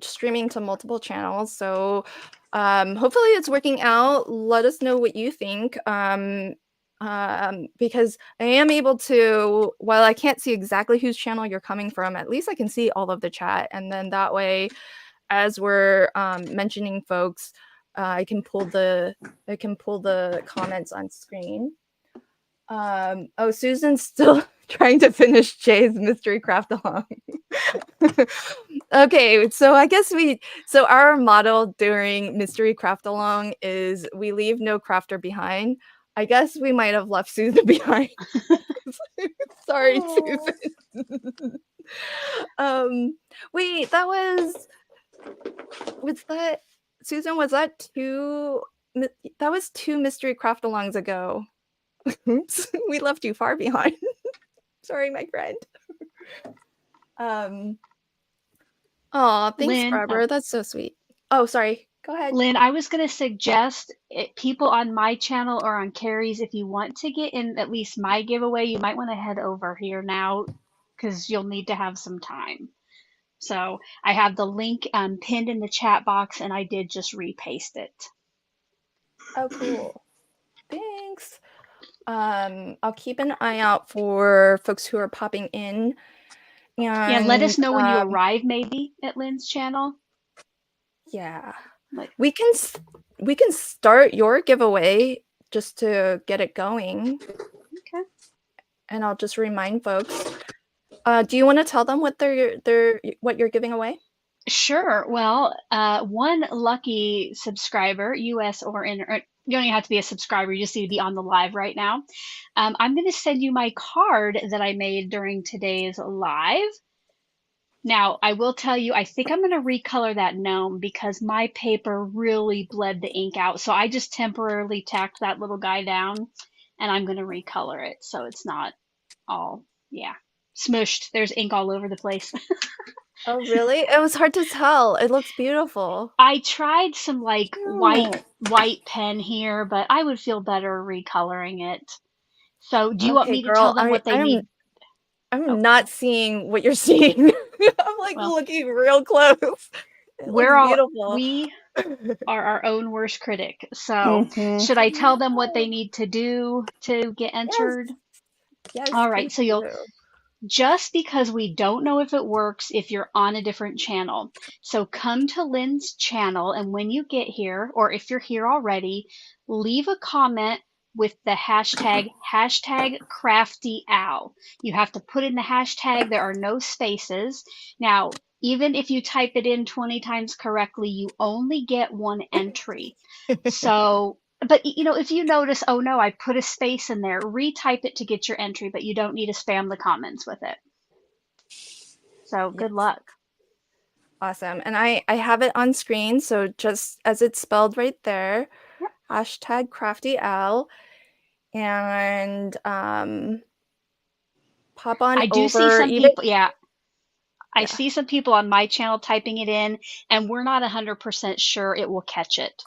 streaming to multiple channels, so hopefully it's working out. Let us know what you think. Because I am able to, while I can't see exactly whose channel you're coming from, at least I can see all of the chat, and then that way, as we're mentioning folks, I can pull the comments on screen. Oh, Susan's still trying to finish Jay's mystery craft along. Okay, so I guess our motto during mystery craft along is we leave no crafter behind. I guess we might have left Susan behind. Sorry, Susan. Wait, Susan, was that two? That was 2 mystery craft alongs ago. Oops, we left you far behind. Sorry, my friend. Oh, thanks, Lynn, Barbara. That's so sweet. Oh, sorry. Go ahead. Lynn, I was going to suggest people on my channel or on Carrie's, if you want to get in at least my giveaway, you might want to head over here now because you'll need to have some time. So I have the link pinned in the chat box, and I did just repaste it. Oh, cool. Thanks. I'll keep an eye out for folks who are popping in. Yeah, let us And know when you arrive, maybe at Lynn's channel. yeah, Like, we can start your giveaway just to get it going. okay. And I'll just remind folks. Do you want to tell them what what you're giving away? Sure. Well, one lucky subscriber, US or you don't even have to be a subscriber, you just need to be on the live right now. I'm going to send you my card that I made during today's live. Now, I will tell you, I think I'm going to recolor that gnome because my paper really bled the ink out. So I just temporarily tacked that little guy down, and I'm going to recolor it so it's not all, smushed. There's ink all over the place. Oh, really? It was hard to tell. It looks beautiful. I tried some like white pen here, but I would feel better recoloring it. So do you want me to tell them what they need? I'm not seeing what you're seeing. I'm like looking real close. We are our own worst critic. So should I tell them what they need to do to get entered? Yes. All right. So just because we don't know if it works if you're on a different channel. So come to Lynn's channel, and when you get here, or if you're here already, leave a comment with the hashtag #CraftyOwl. You have to put in the hashtag. There are no spaces. Now, even if you type it in 20 times correctly, you only get one entry. So, but if you notice, oh no, I put a space in there, retype it to get your entry, but you don't need to spam the comments with it. So good luck. Awesome. And I have it on screen. So just as it's spelled right there, #CraftyOwl. And pop on over. I do see some people, I see some people on my channel typing it in, and we're not 100% sure it will catch it.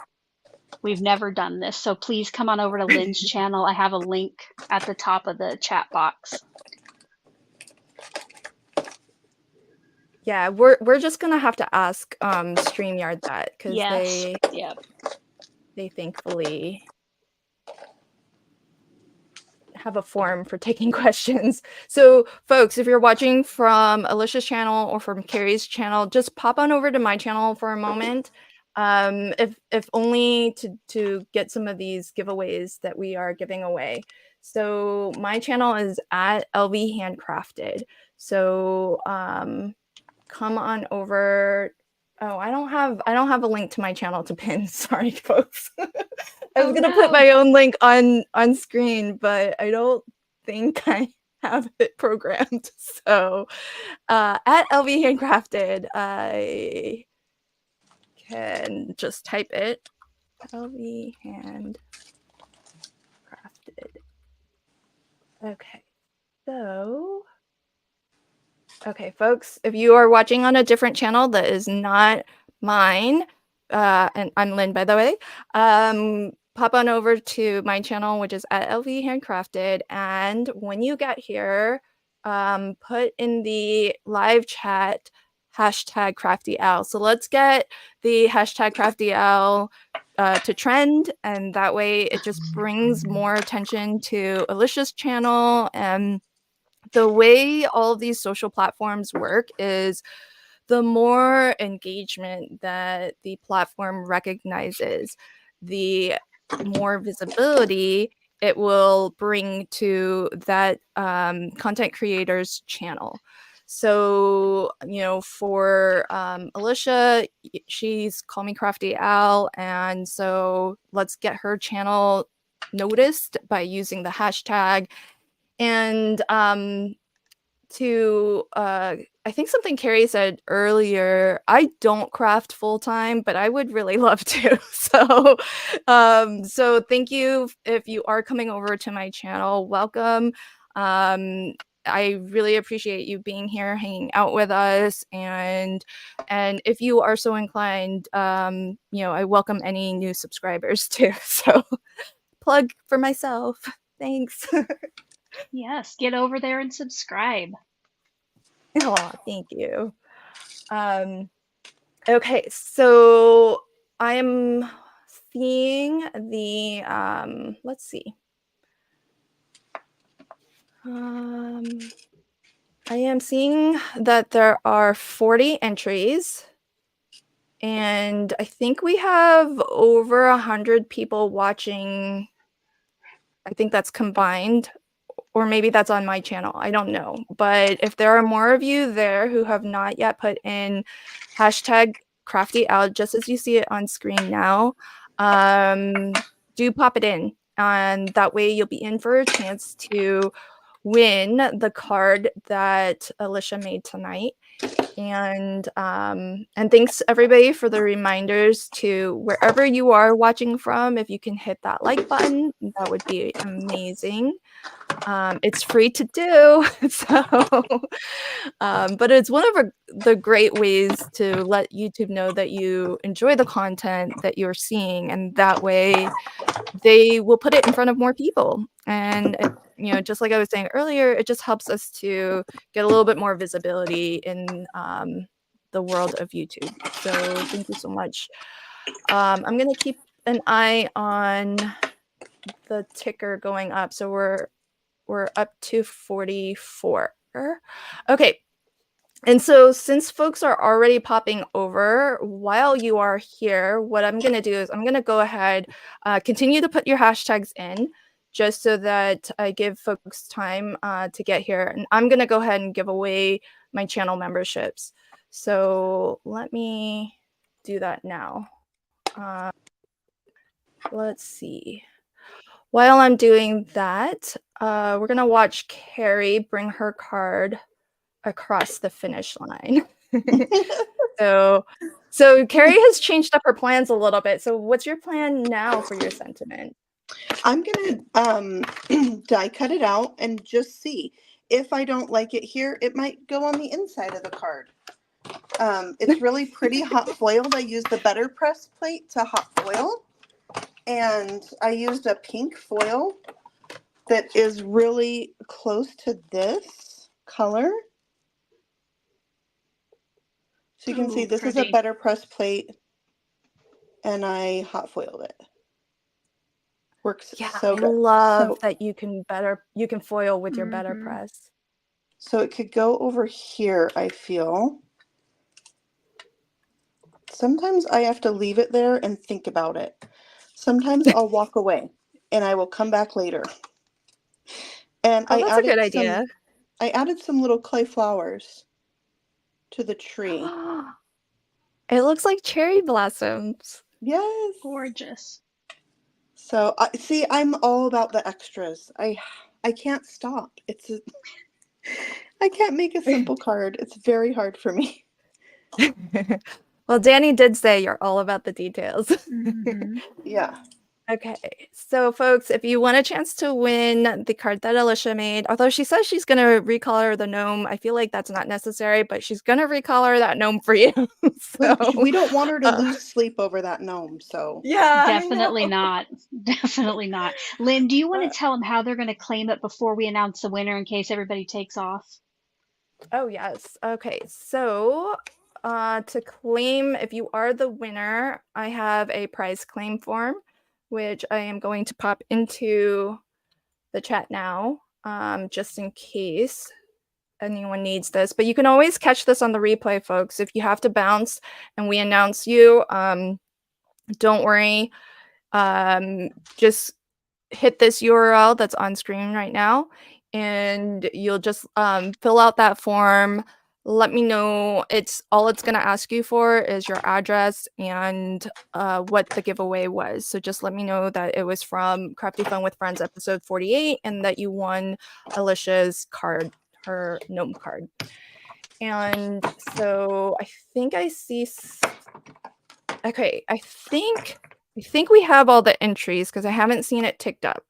We've never done this, so please come on over to Lynn's channel. I have a link at the top of the chat box. Yeah, we're just gonna have to ask StreamYard that because they thankfully have a form for taking questions. So folks, if you're watching from Alicia's channel or from Carrie's channel, just pop on over to my channel for a moment. If only to get some of these giveaways that we are giving away. So my channel is at LV Handcrafted. So come on over. Oh, I don't have a link to my channel to pin. Sorry, folks. I was gonna put my own link on screen, but I don't think I have it programmed. So at LV Handcrafted, I can just type it. LV Handcrafted. Okay, so okay, folks, if you are watching on a different channel that is not mine, and I'm Lynn, by the way, pop on over to my channel, which is at LV Handcrafted. And when you get here, put in the live chat #CraftyOwl. So let's get the #CraftyOwl to trend, and that way it just brings more attention to Alicia's channel. And the way all of these social platforms work is the more engagement that the platform recognizes, the more visibility it will bring to that content creator's channel. So, for Alicia, she's Call Me Crafty Owl, and so let's get her channel noticed by using the hashtag. And I think something Carrie said earlier, I don't craft full time, but I would really love to. So thank you if you are coming over to my channel. Welcome. I really appreciate you being here, hanging out with us, and if you are so inclined, I welcome any new subscribers too. So plug for myself. Thanks. Yes, get over there and subscribe. Oh, thank you. Okay, so I'm seeing the let's see. I am seeing that there are 40 entries, and I think we have over 100 people watching. I think that's combined, or maybe that's on my channel. I don't know. But if there are more of you there who have not yet put in hashtag crafty out, just as you see it on screen now, do pop it in. And that way you'll be in for a chance to win the card that Alicia made tonight. And thanks everybody for the reminders to wherever you are watching from. If you can hit that like button, that would be amazing. It's free to do, so but it's one of the great ways to let YouTube know that you enjoy the content that you're seeing, and that way they will put it in front of more people. And just like I was saying earlier, it just helps us to get a little bit more visibility in the world of YouTube. So thank you so much. I'm gonna keep an eye on the ticker going up. So we're up to 44. Okay. And so since folks are already popping over, while you are here, what I'm going to do is I'm going to go ahead, continue to put your hashtags in just so that I give folks time to get here. And I'm going to go ahead and give away my channel memberships. So let me do that now. Let's see. While I'm doing that, we're going to watch Carrie bring her card across the finish line. So Carrie has changed up her plans a little bit. So what's your plan now for your sentiment? I'm gonna die cut it out and just see. If I don't like it here, it might go on the inside of the card. It's really pretty hot foiled. I used the Better Press plate to hot foil, and I used a pink foil that is really close to this color. So you can see this is a Better Press plate, and I hot foiled it. Works so good. I love that you can foil with your Better Press. So it could go over here, I feel. Sometimes I have to leave it there and think about it. Sometimes I'll walk away and I will come back later. And that's a good idea. I added some little clay flowers to the tree. It looks like cherry blossoms. Yes. Gorgeous. So see, I'm all about the extras. I can't stop. I can't make a simple card. It's very hard for me. Well, Danny did say you're all about the details. Yeah. Okay, so folks, if you want a chance to win the card that Alicia made, although she says she's going to recolor the gnome, I feel like that's not necessary, but she's going to recolor that gnome for you. So, we don't want her to lose sleep over that gnome, so. Yeah, definitely not. Definitely not. Lynn, do you want to tell them how they're going to claim it before we announce the winner in case everybody takes off? Oh, yes. Okay, so to claim, if you are the winner, I have a prize claim form, which I am going to pop into the chat now, just in case anyone needs this. But you can always catch this on the replay, folks. If you have to bounce and we announce you, don't worry. Just hit this URL that's on screen right now, and you'll just fill out that form. Let me know. It's going to ask you for is your address and what the giveaway was. So just let me know that it was from Crafty Fun with Friends episode 48 and that you won Alicia's card, her gnome card. And so I think I see. Okay, I think we have all the entries because I haven't seen it ticked up.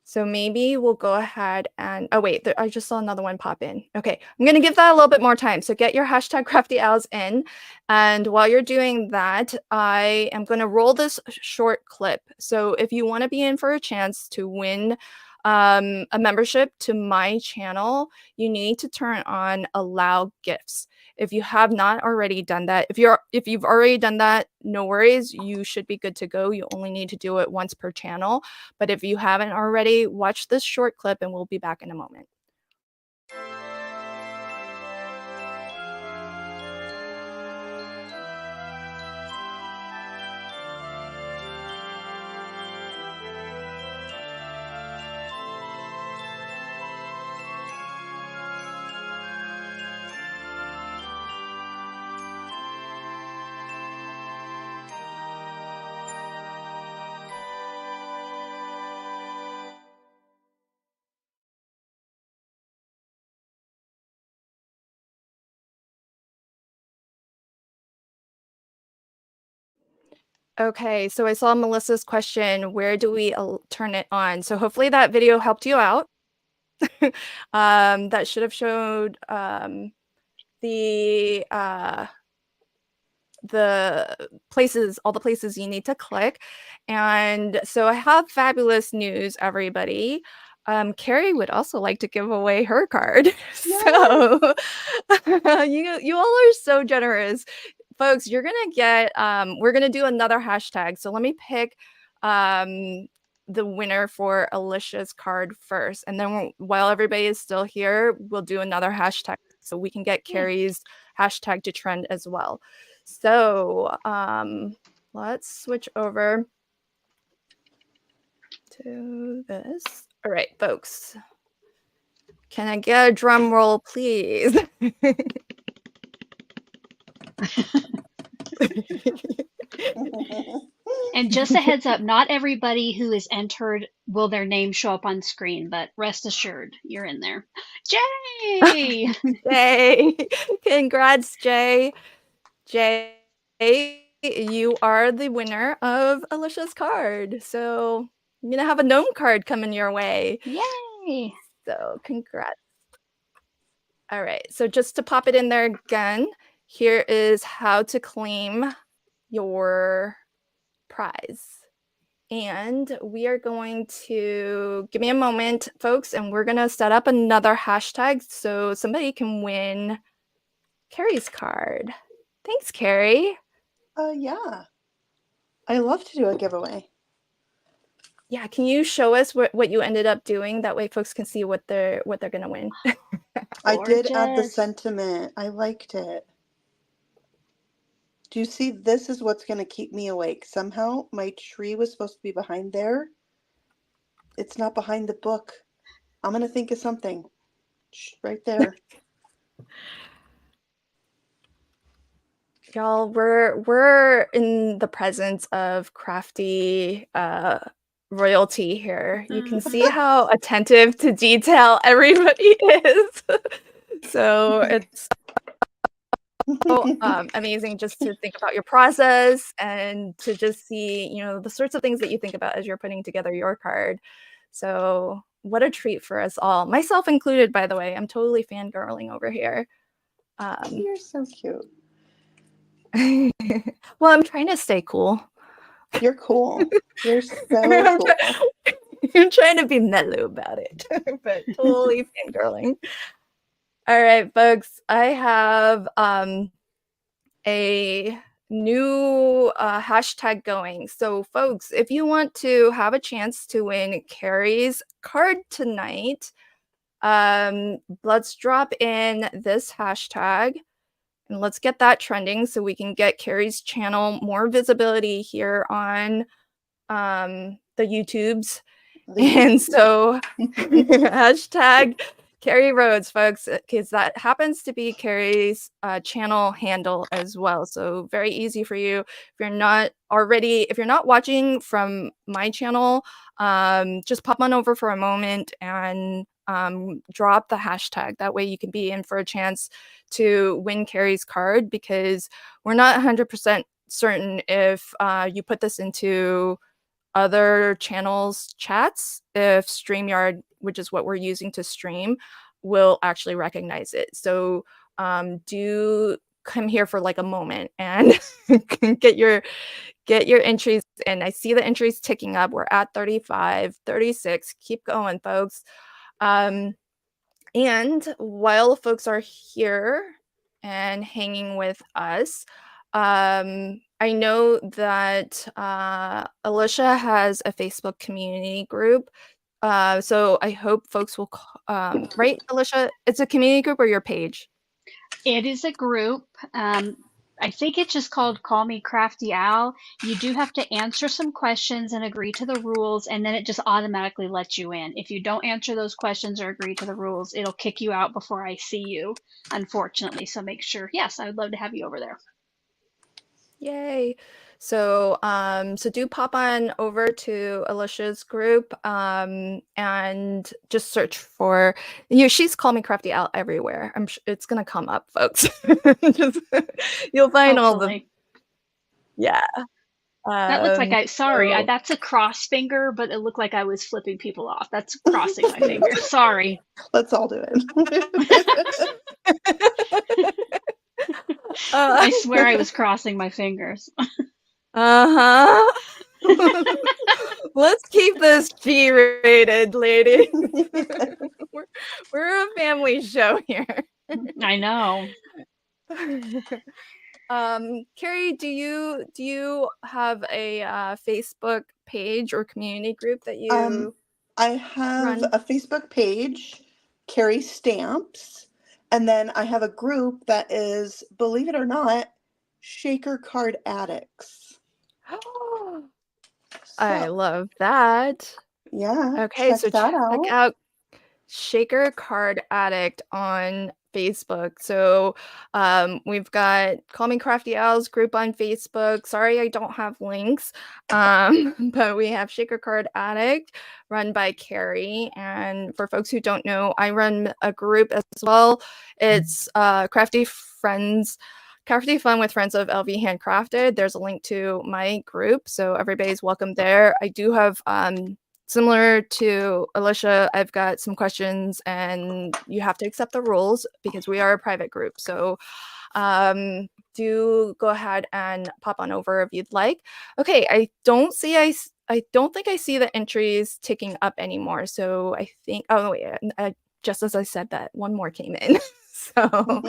So maybe we'll go ahead and, oh wait, I just saw another one pop in. Okay, I'm gonna give that a little bit more time. So get your hashtag crafty owls in. And while you're doing that, I am gonna roll this short clip. So if you wanna be in for a chance to win a membership to my channel, you need to turn on allow gifts. If you have not already done that, if you've already done that, no worries, you should be good to go. You only need to do it once per channel. But if you haven't already, watch this short clip and we'll be back in a moment. Okay, so I saw Melissa's question, where do we turn it on? So hopefully that video helped you out. That should have showed the places, all the places you need to click. And so I have fabulous news, everybody. Carrie would also like to give away her card. So you all are so generous. Folks, you're gonna get we're gonna do another hashtag. So let me pick the winner for Alicia's card first. And then while everybody is still here, we'll do another hashtag so we can get Carrie's hashtag to trend as well. So let's switch over to this. All right, folks. Can I get a drum roll, please? And just a heads up, not everybody who is entered will their name show up on screen, but rest assured, you're in there. Jay! Jay! Congrats, Jay. Jay, you are the winner of Alicia's card. So I'm going to have a gnome card coming your way. Yay! So congrats. All right, so just to pop it in there again, here is how to claim your prize. And we are going to, give me a moment, folks, and we're going to set up another hashtag so somebody can win Carrie's card. Thanks, Carrie. Yeah. I love to do a giveaway. Yeah, can you show us what you ended up doing? That way folks can see what they're going to win. I did add the Gorgeous. sentiment. I liked it. Do you see? This is what's going to keep me awake. Somehow my tree was supposed to be behind there. It's not behind the book. I'm going to think of something. Shh, right there. Y'all, we're in the presence of crafty royalty here. You can see how attentive to detail everybody is. So it's so amazing just to think about your process and to just see, you know, the sorts of things that you think about as you're putting together your card. So what a treat for us all, myself included, by the way. I'm totally fangirling over here. You're so cute. Well, I'm trying to stay cool. You're cool. You're so cool. I'm trying to be mellow about it, but totally fangirling. All right, folks, I have a new hashtag going. So, folks, if you want to have a chance to win Carrie's card tonight, let's drop in this hashtag. And let's get that trending so we can get Carrie's channel more visibility here on the YouTubes. And so hashtag Carrie Rhodes, folks, because that happens to be Carrie's channel handle as well. So very easy for you. If you're not watching from my channel, just pop on over for a moment and drop the hashtag. That way you can be in for a chance to win Carrie's card, because we're not 100% certain if you put this into other channels' chats if StreamYard, which is what we're using to stream, will actually recognize it. So do come here for like a moment and get your entries in. I see the entries ticking up. We're at 35, 36. Keep going, folks. And while folks are here and hanging with us, I know that Alicia has a Facebook community group. So I hope folks will, right, Alicia? It's a community group or your page? It is a group. I think it's just called Call Me Crafty Al. You do have to answer some questions and agree to the rules, and then it just automatically lets you in. If you don't answer those questions or agree to the rules, it'll kick you out before I see you, unfortunately. So make sure, yes, I would love to have you over there. Yay. So so do pop on over to Alicia's group and just search for she's Call Me Crafty out everywhere. I'm sure it's gonna come up, folks. Just, you'll find all the yeah. That looks like sorry, So, that's a cross finger, but it looked like I was flipping people off. That's crossing my finger. Sorry. Let's all do it. I swear I was crossing my fingers. Uh-huh. Let's keep this G-rated, lady. We're a family show here. I know. Carrie, do you have a Facebook page or community group that you I have run? a Facebook page, Carrie Stamps, and then I have a group that is, believe it or not, Shaker Card Addicts. I So, love that. yeah, Okay, check so that check out Shaker Card Addict on Facebook. So we've got Call Me Crafty Owls group on Facebook. Sorry, I don't have links, but we have Shaker Card Addict run by Carrie. And for folks who don't know, I run a group as well. It's Crafty Fun with Friends of LV Handcrafted. There's a link to my group, so everybody's welcome there. I do have similar to Alicia, I've got some questions and you have to accept the rules because we are a private group. So do go ahead and pop on over if you'd like. Okay, I don't think I see the entries ticking up anymore. So I think, oh wait, just as I said that, one more came in. So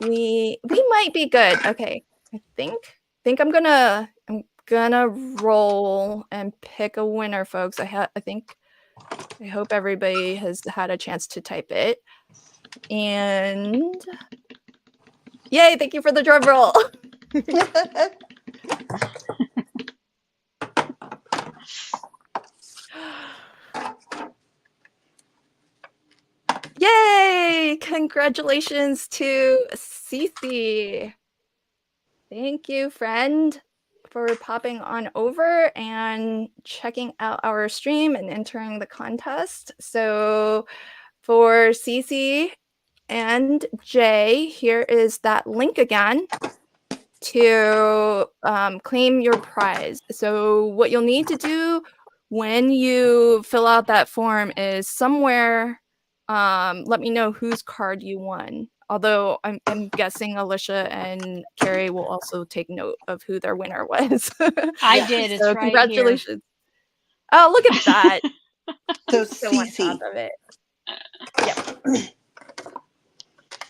we might be good. Okay, I think I'm gonna roll and pick a winner, folks. I hope everybody has had a chance to type it. And yay, thank you for the drum roll. Yay! Congratulations to Cece. Thank you, friend, for popping on over and checking out our stream and entering the contest. So for Cece and Jay, here is that link again to claim your prize. So what you'll need to do when you fill out that form is somewhere let me know whose card you won. Although I'm guessing Alicia and Carrie will also take note of who their winner was. I did. It's So right congratulations. Here. Oh, look at that. So So on top of it. Yep.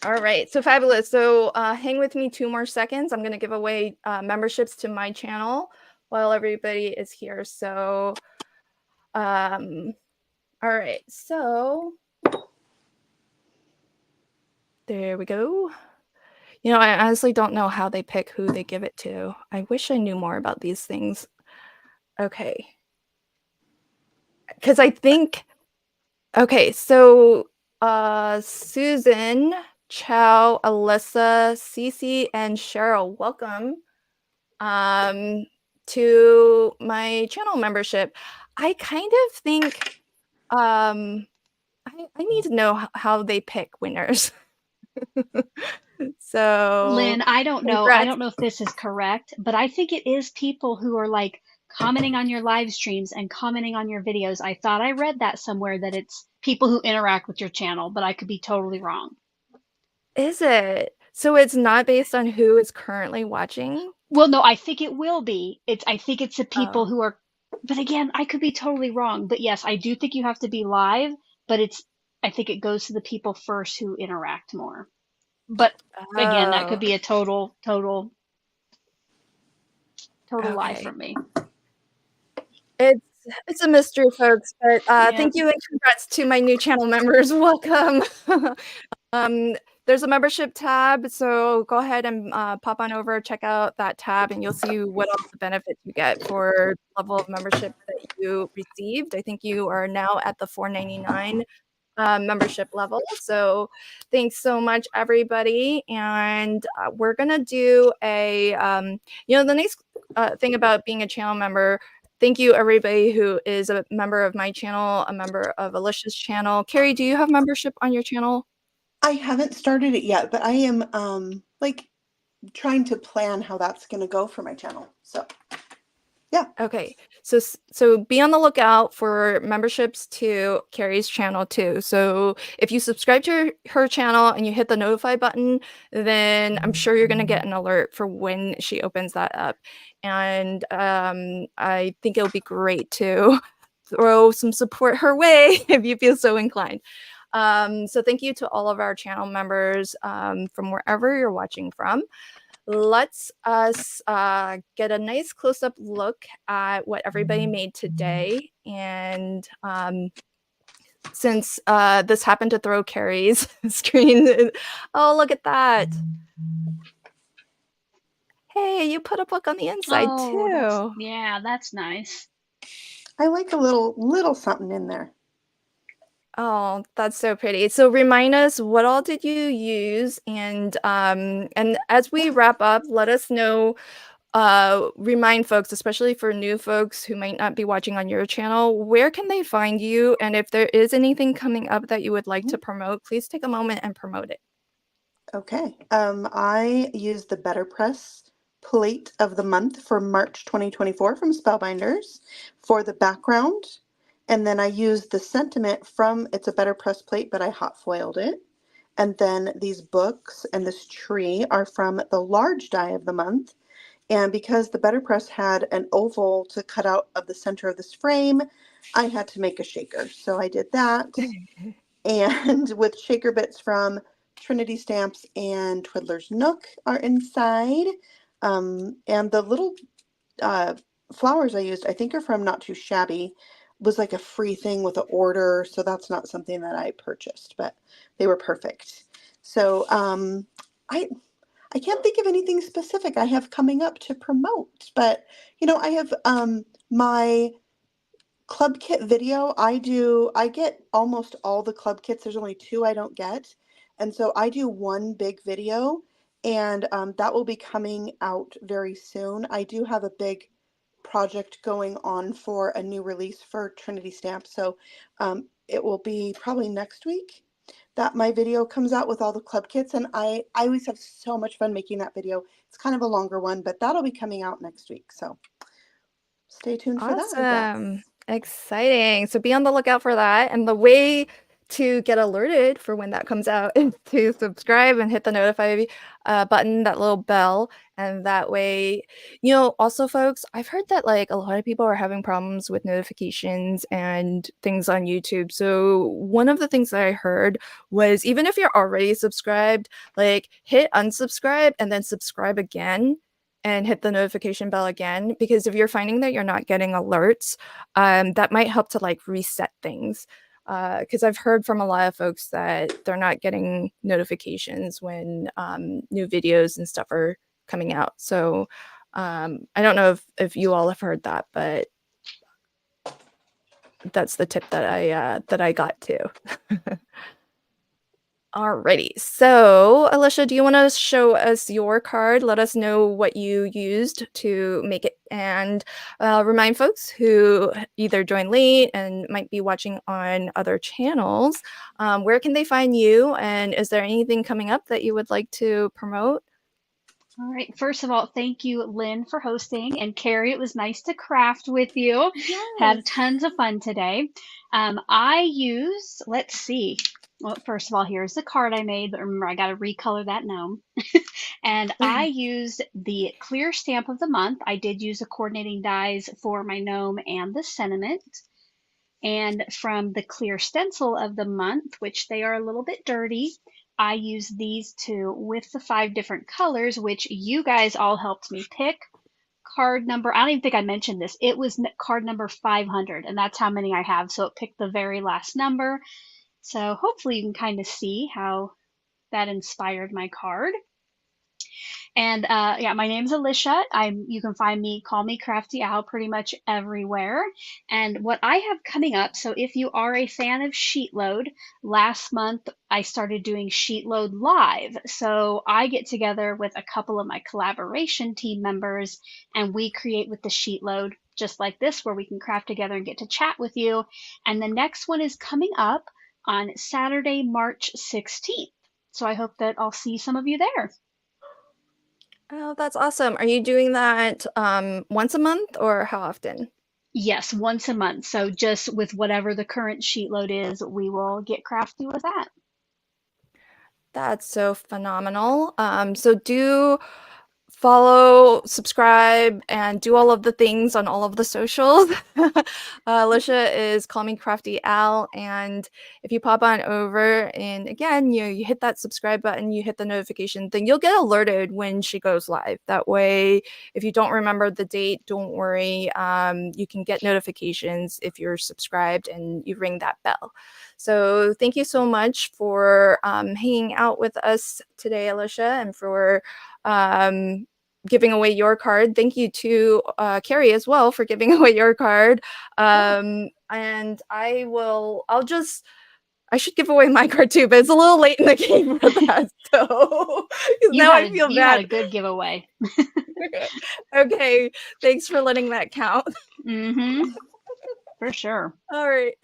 All right, so fabulous. So hang with me 2 more seconds. I'm going to give away memberships to my channel while everybody is here. So, all right, so there we go. You know, I honestly don't know how they pick who they give it to. I wish I knew more about these things. Okay. Because I think, okay, so Susan, Chow, Alyssa, Cece, and Cheryl, welcome to my channel membership. I kind of think I need to know how they pick winners. So Lynn, I don't know. congrats. I don't know if this is correct, but I think it is people who are like commenting on your live streams and commenting on your videos. I thought I read that somewhere that it's people who interact with your channel, but I could be totally wrong. Is it? So it's not based on who is currently watching? Well, no, I think it will be. I think it's the people Oh. who are, but again, I could be totally wrong. But yes, I do think you have to be live, but I think it goes to the people first who interact more. But again, that could Oh, be a total lie okay. from me. It's a mystery, folks, but Yeah. thank you and congrats to my new channel members. Welcome. There's a membership tab, so go ahead and pop on over, check out that tab, and you'll see what all the benefits you get for the level of membership that you received. I think you are now at the $4.99 membership level. So thanks so much, everybody. And we're going to do a, the nice thing about being a channel member. Thank you, everybody who is a member of my channel, a member of Alicia's channel. Carrie, do you have membership on your channel? I haven't started it yet, but I am like trying to plan how that's going to go for my channel. So yeah. Okay, so be on the lookout for memberships to Carrie's channel too. So if you subscribe to her channel and you hit the notify button, then I'm sure you're gonna get an alert for when she opens that up. And I think it'll be great to throw some support her way if you feel so inclined. So thank you to all of our channel members from wherever you're watching from. Let's us get a nice close-up look at what everybody made today. And since this happened to throw Carrie's screen, oh, look at that. Hey, you put a book on the inside too. That's nice. I like a little something in there. Oh, that's so pretty. So remind us, what all did you use? And as we wrap up, let us know, remind folks, especially for new folks who might not be watching on your channel, where can they find you? And if there is anything coming up that you would like to promote, please take a moment and promote it. Okay. I used the Better Press plate of the month for March 2024 from Spellbinders for the background. And then I used the sentiment from, it's a Better Press plate, but I hot foiled it. And then these books and this tree are from the large die of the month. And because the Better Press had an oval to cut out of the center of this frame, I had to make a shaker. So I did that. And with shaker bits from Trinity Stamps and Twiddler's Nook are inside. And the little flowers I used, I think are from Not Too Shabby, was like a free thing with an order. So that's not something that I purchased, but they were perfect. So I can't think of anything specific I have coming up to promote, but I have my club kit video. I get almost all the club kits. There's only 2 I don't get. And so I do one big video, and that will be coming out very soon. I do have a big project going on for a new release for Trinity Stamps. So it will be probably next week that my video comes out with all the club kits, and I always have so much fun making that video. It's kind of a longer one, but that'll be coming out next week. So stay tuned for that, I guess. Awesome. Exciting. So be on the lookout for that. And the way to get alerted for when that comes out is to subscribe and hit the notify button, that little bell. And that way, also, folks, I've heard that like a lot of people are having problems with notifications and things on YouTube. So one of the things that I heard was, even if you're already subscribed, like hit unsubscribe and then subscribe again and hit the notification bell again, because if you're finding that you're not getting alerts, that might help to like reset things. Because I've heard from a lot of folks that they're not getting notifications when new videos and stuff are coming out. So I don't know if you all have heard that, but that's the tip that I got too. Alrighty, so Alicia, do you want to show us your card? Let us know what you used to make it, and remind folks who either joined late and might be watching on other channels, where can they find you, and is there anything coming up that you would like to promote? All right. First of all, thank you, Lynn, for hosting. And Carrie, it was nice to craft with you. Yes. Had tons of fun today. I used, let's see. Well, first of all, here's the card I made, but remember, I got to recolor that gnome. And I used the clear stamp of the month. I did use the coordinating dies for my gnome and the sentiment. And from the clear stencil of the month, which they are a little bit dirty, I use these two with the 5 different colors, which you guys all helped me pick. Card number, I don't even think I mentioned this. It was card number 500, and that's how many I have. So it picked the very last number. So hopefully you can kind of see how that inspired my card. And yeah, my name's Alicia. You can find me, call me Crafty Owl, pretty much everywhere. And what I have coming up, so if you are a fan of Sheetload, last month I started doing Sheetload Live. So I get together with a couple of my collaboration team members and we create with the Sheetload just like this, where we can craft together and get to chat with you. And the next one is coming up on Saturday, March 16th. So I hope that I'll see some of you there. Oh, that's awesome. Are you doing that once a month or how often? Yes, once a month. So just with whatever the current Sheetload is, we will get crafty with that. That's so phenomenal. So do follow, subscribe, and do all of the things on all of the socials. Alicia is Call Me Crafty Al, and if you pop on over and again, you hit that subscribe button, you hit the notification, then you'll get alerted when she goes live. That way, if you don't remember the date, don't worry. You can get notifications if you're subscribed and you ring that bell. So thank you so much for hanging out with us today, Alicia, and for giving away your card. Thank you to Carrie as well for giving away your card. And I should give away my card too, but it's a little late in the game for that. So now I feel bad. You had a good giveaway. Okay, thanks for letting that count. Mm-hmm. For sure. All right.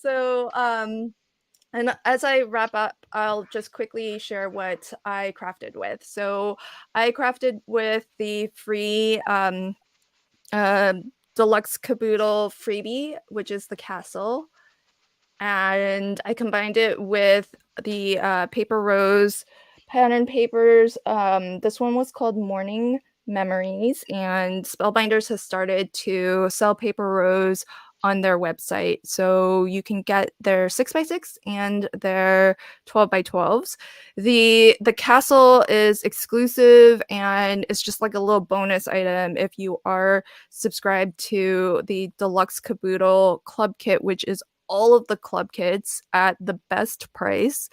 So and as I wrap up, I'll just quickly share what I crafted with. So I crafted with the free deluxe caboodle freebie, which is the castle. And I combined it with the Paper Rose pattern papers. This one was called Morning Memories, and Spellbinders has started to sell Paper Rose on their website. So you can get their 6x6 and their 12x12s. The castle is exclusive and it's just like a little bonus item if you are subscribed to the Deluxe Caboodle Club Kit, which is all of the club kits at the best price.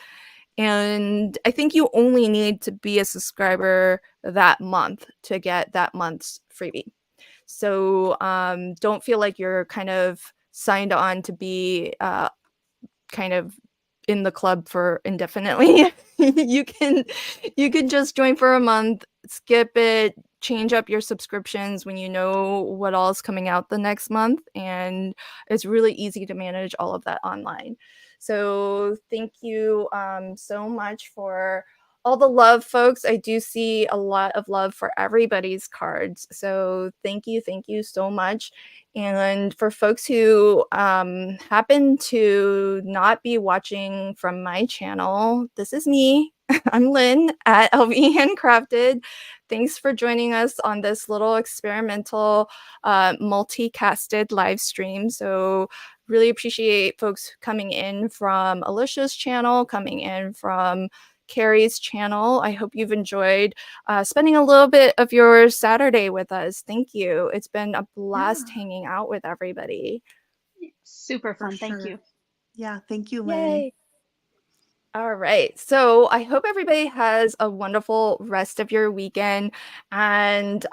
And I think you only need to be a subscriber that month to get that month's freebie. So don't feel like you're kind of signed on to be kind of in the club for indefinitely. you can just join for a month, skip it, change up your subscriptions when you know what all is coming out the next month, and it's really easy to manage all of that online. So thank you so much for all the love, folks. I do see a lot of love for everybody's cards. So thank you so much. And for folks who happen to not be watching from my channel, this is me. I'm Lynn at LV Handcrafted. Thanks for joining us on this little experimental multicasted live stream. So really appreciate folks coming in from Alicia's channel, coming in from Carrie's channel. I hope you've enjoyed spending a little bit of your Saturday with us. Thank you. It's been a blast hanging out with everybody. Super fun. Thank you. Yeah, thank you, Lynn. Yay. All right. So I hope everybody has a wonderful rest of your weekend. And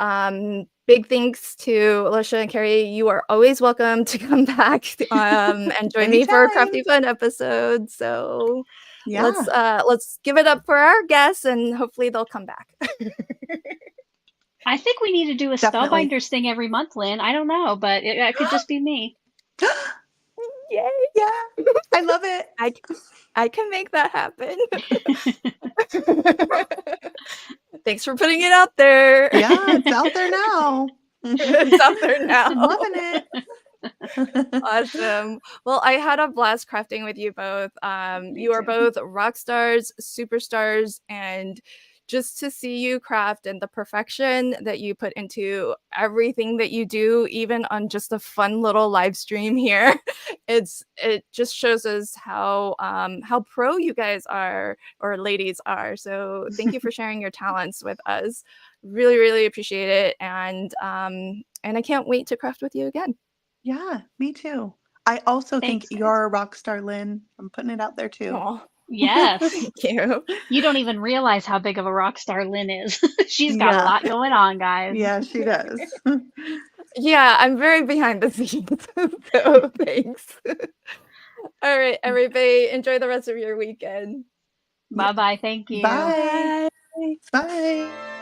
big thanks to Alicia and Carrie. You are always welcome to come back and join me for a Crafty Fun episode. So yeah, let's give it up for our guests and hopefully they'll come back. I think we need to do a Definitely. Spellbinders thing every month, Lynn. I don't know, but it could just be me. Yay. Yeah, I love it. I can make that happen. Thanks for putting it out there. Yeah, it's out there now. It's out there now. I'm loving it. Awesome. Well, I had a blast crafting with you both. You are both rock stars, superstars, and just to see you craft and the perfection that you put into everything that you do, even on just a fun little live stream here, it just shows us how pro you guys are, or ladies are. So thank you for sharing your talents with us. Really, really appreciate it, and I can't wait to craft with you again. Yeah, me too. I also think Thanks, guys. you're a rock star, Lynn. I'm putting it out there too. Aw, Yes. thank you. You don't even realize how big of a rock star Lynn is. She's got a Yeah. lot going on, guys. Yeah, she does. Yeah, I'm very behind the scenes, so thanks. All right, everybody, enjoy the rest of your weekend. Bye-bye. Thank you. Bye. Bye. Bye.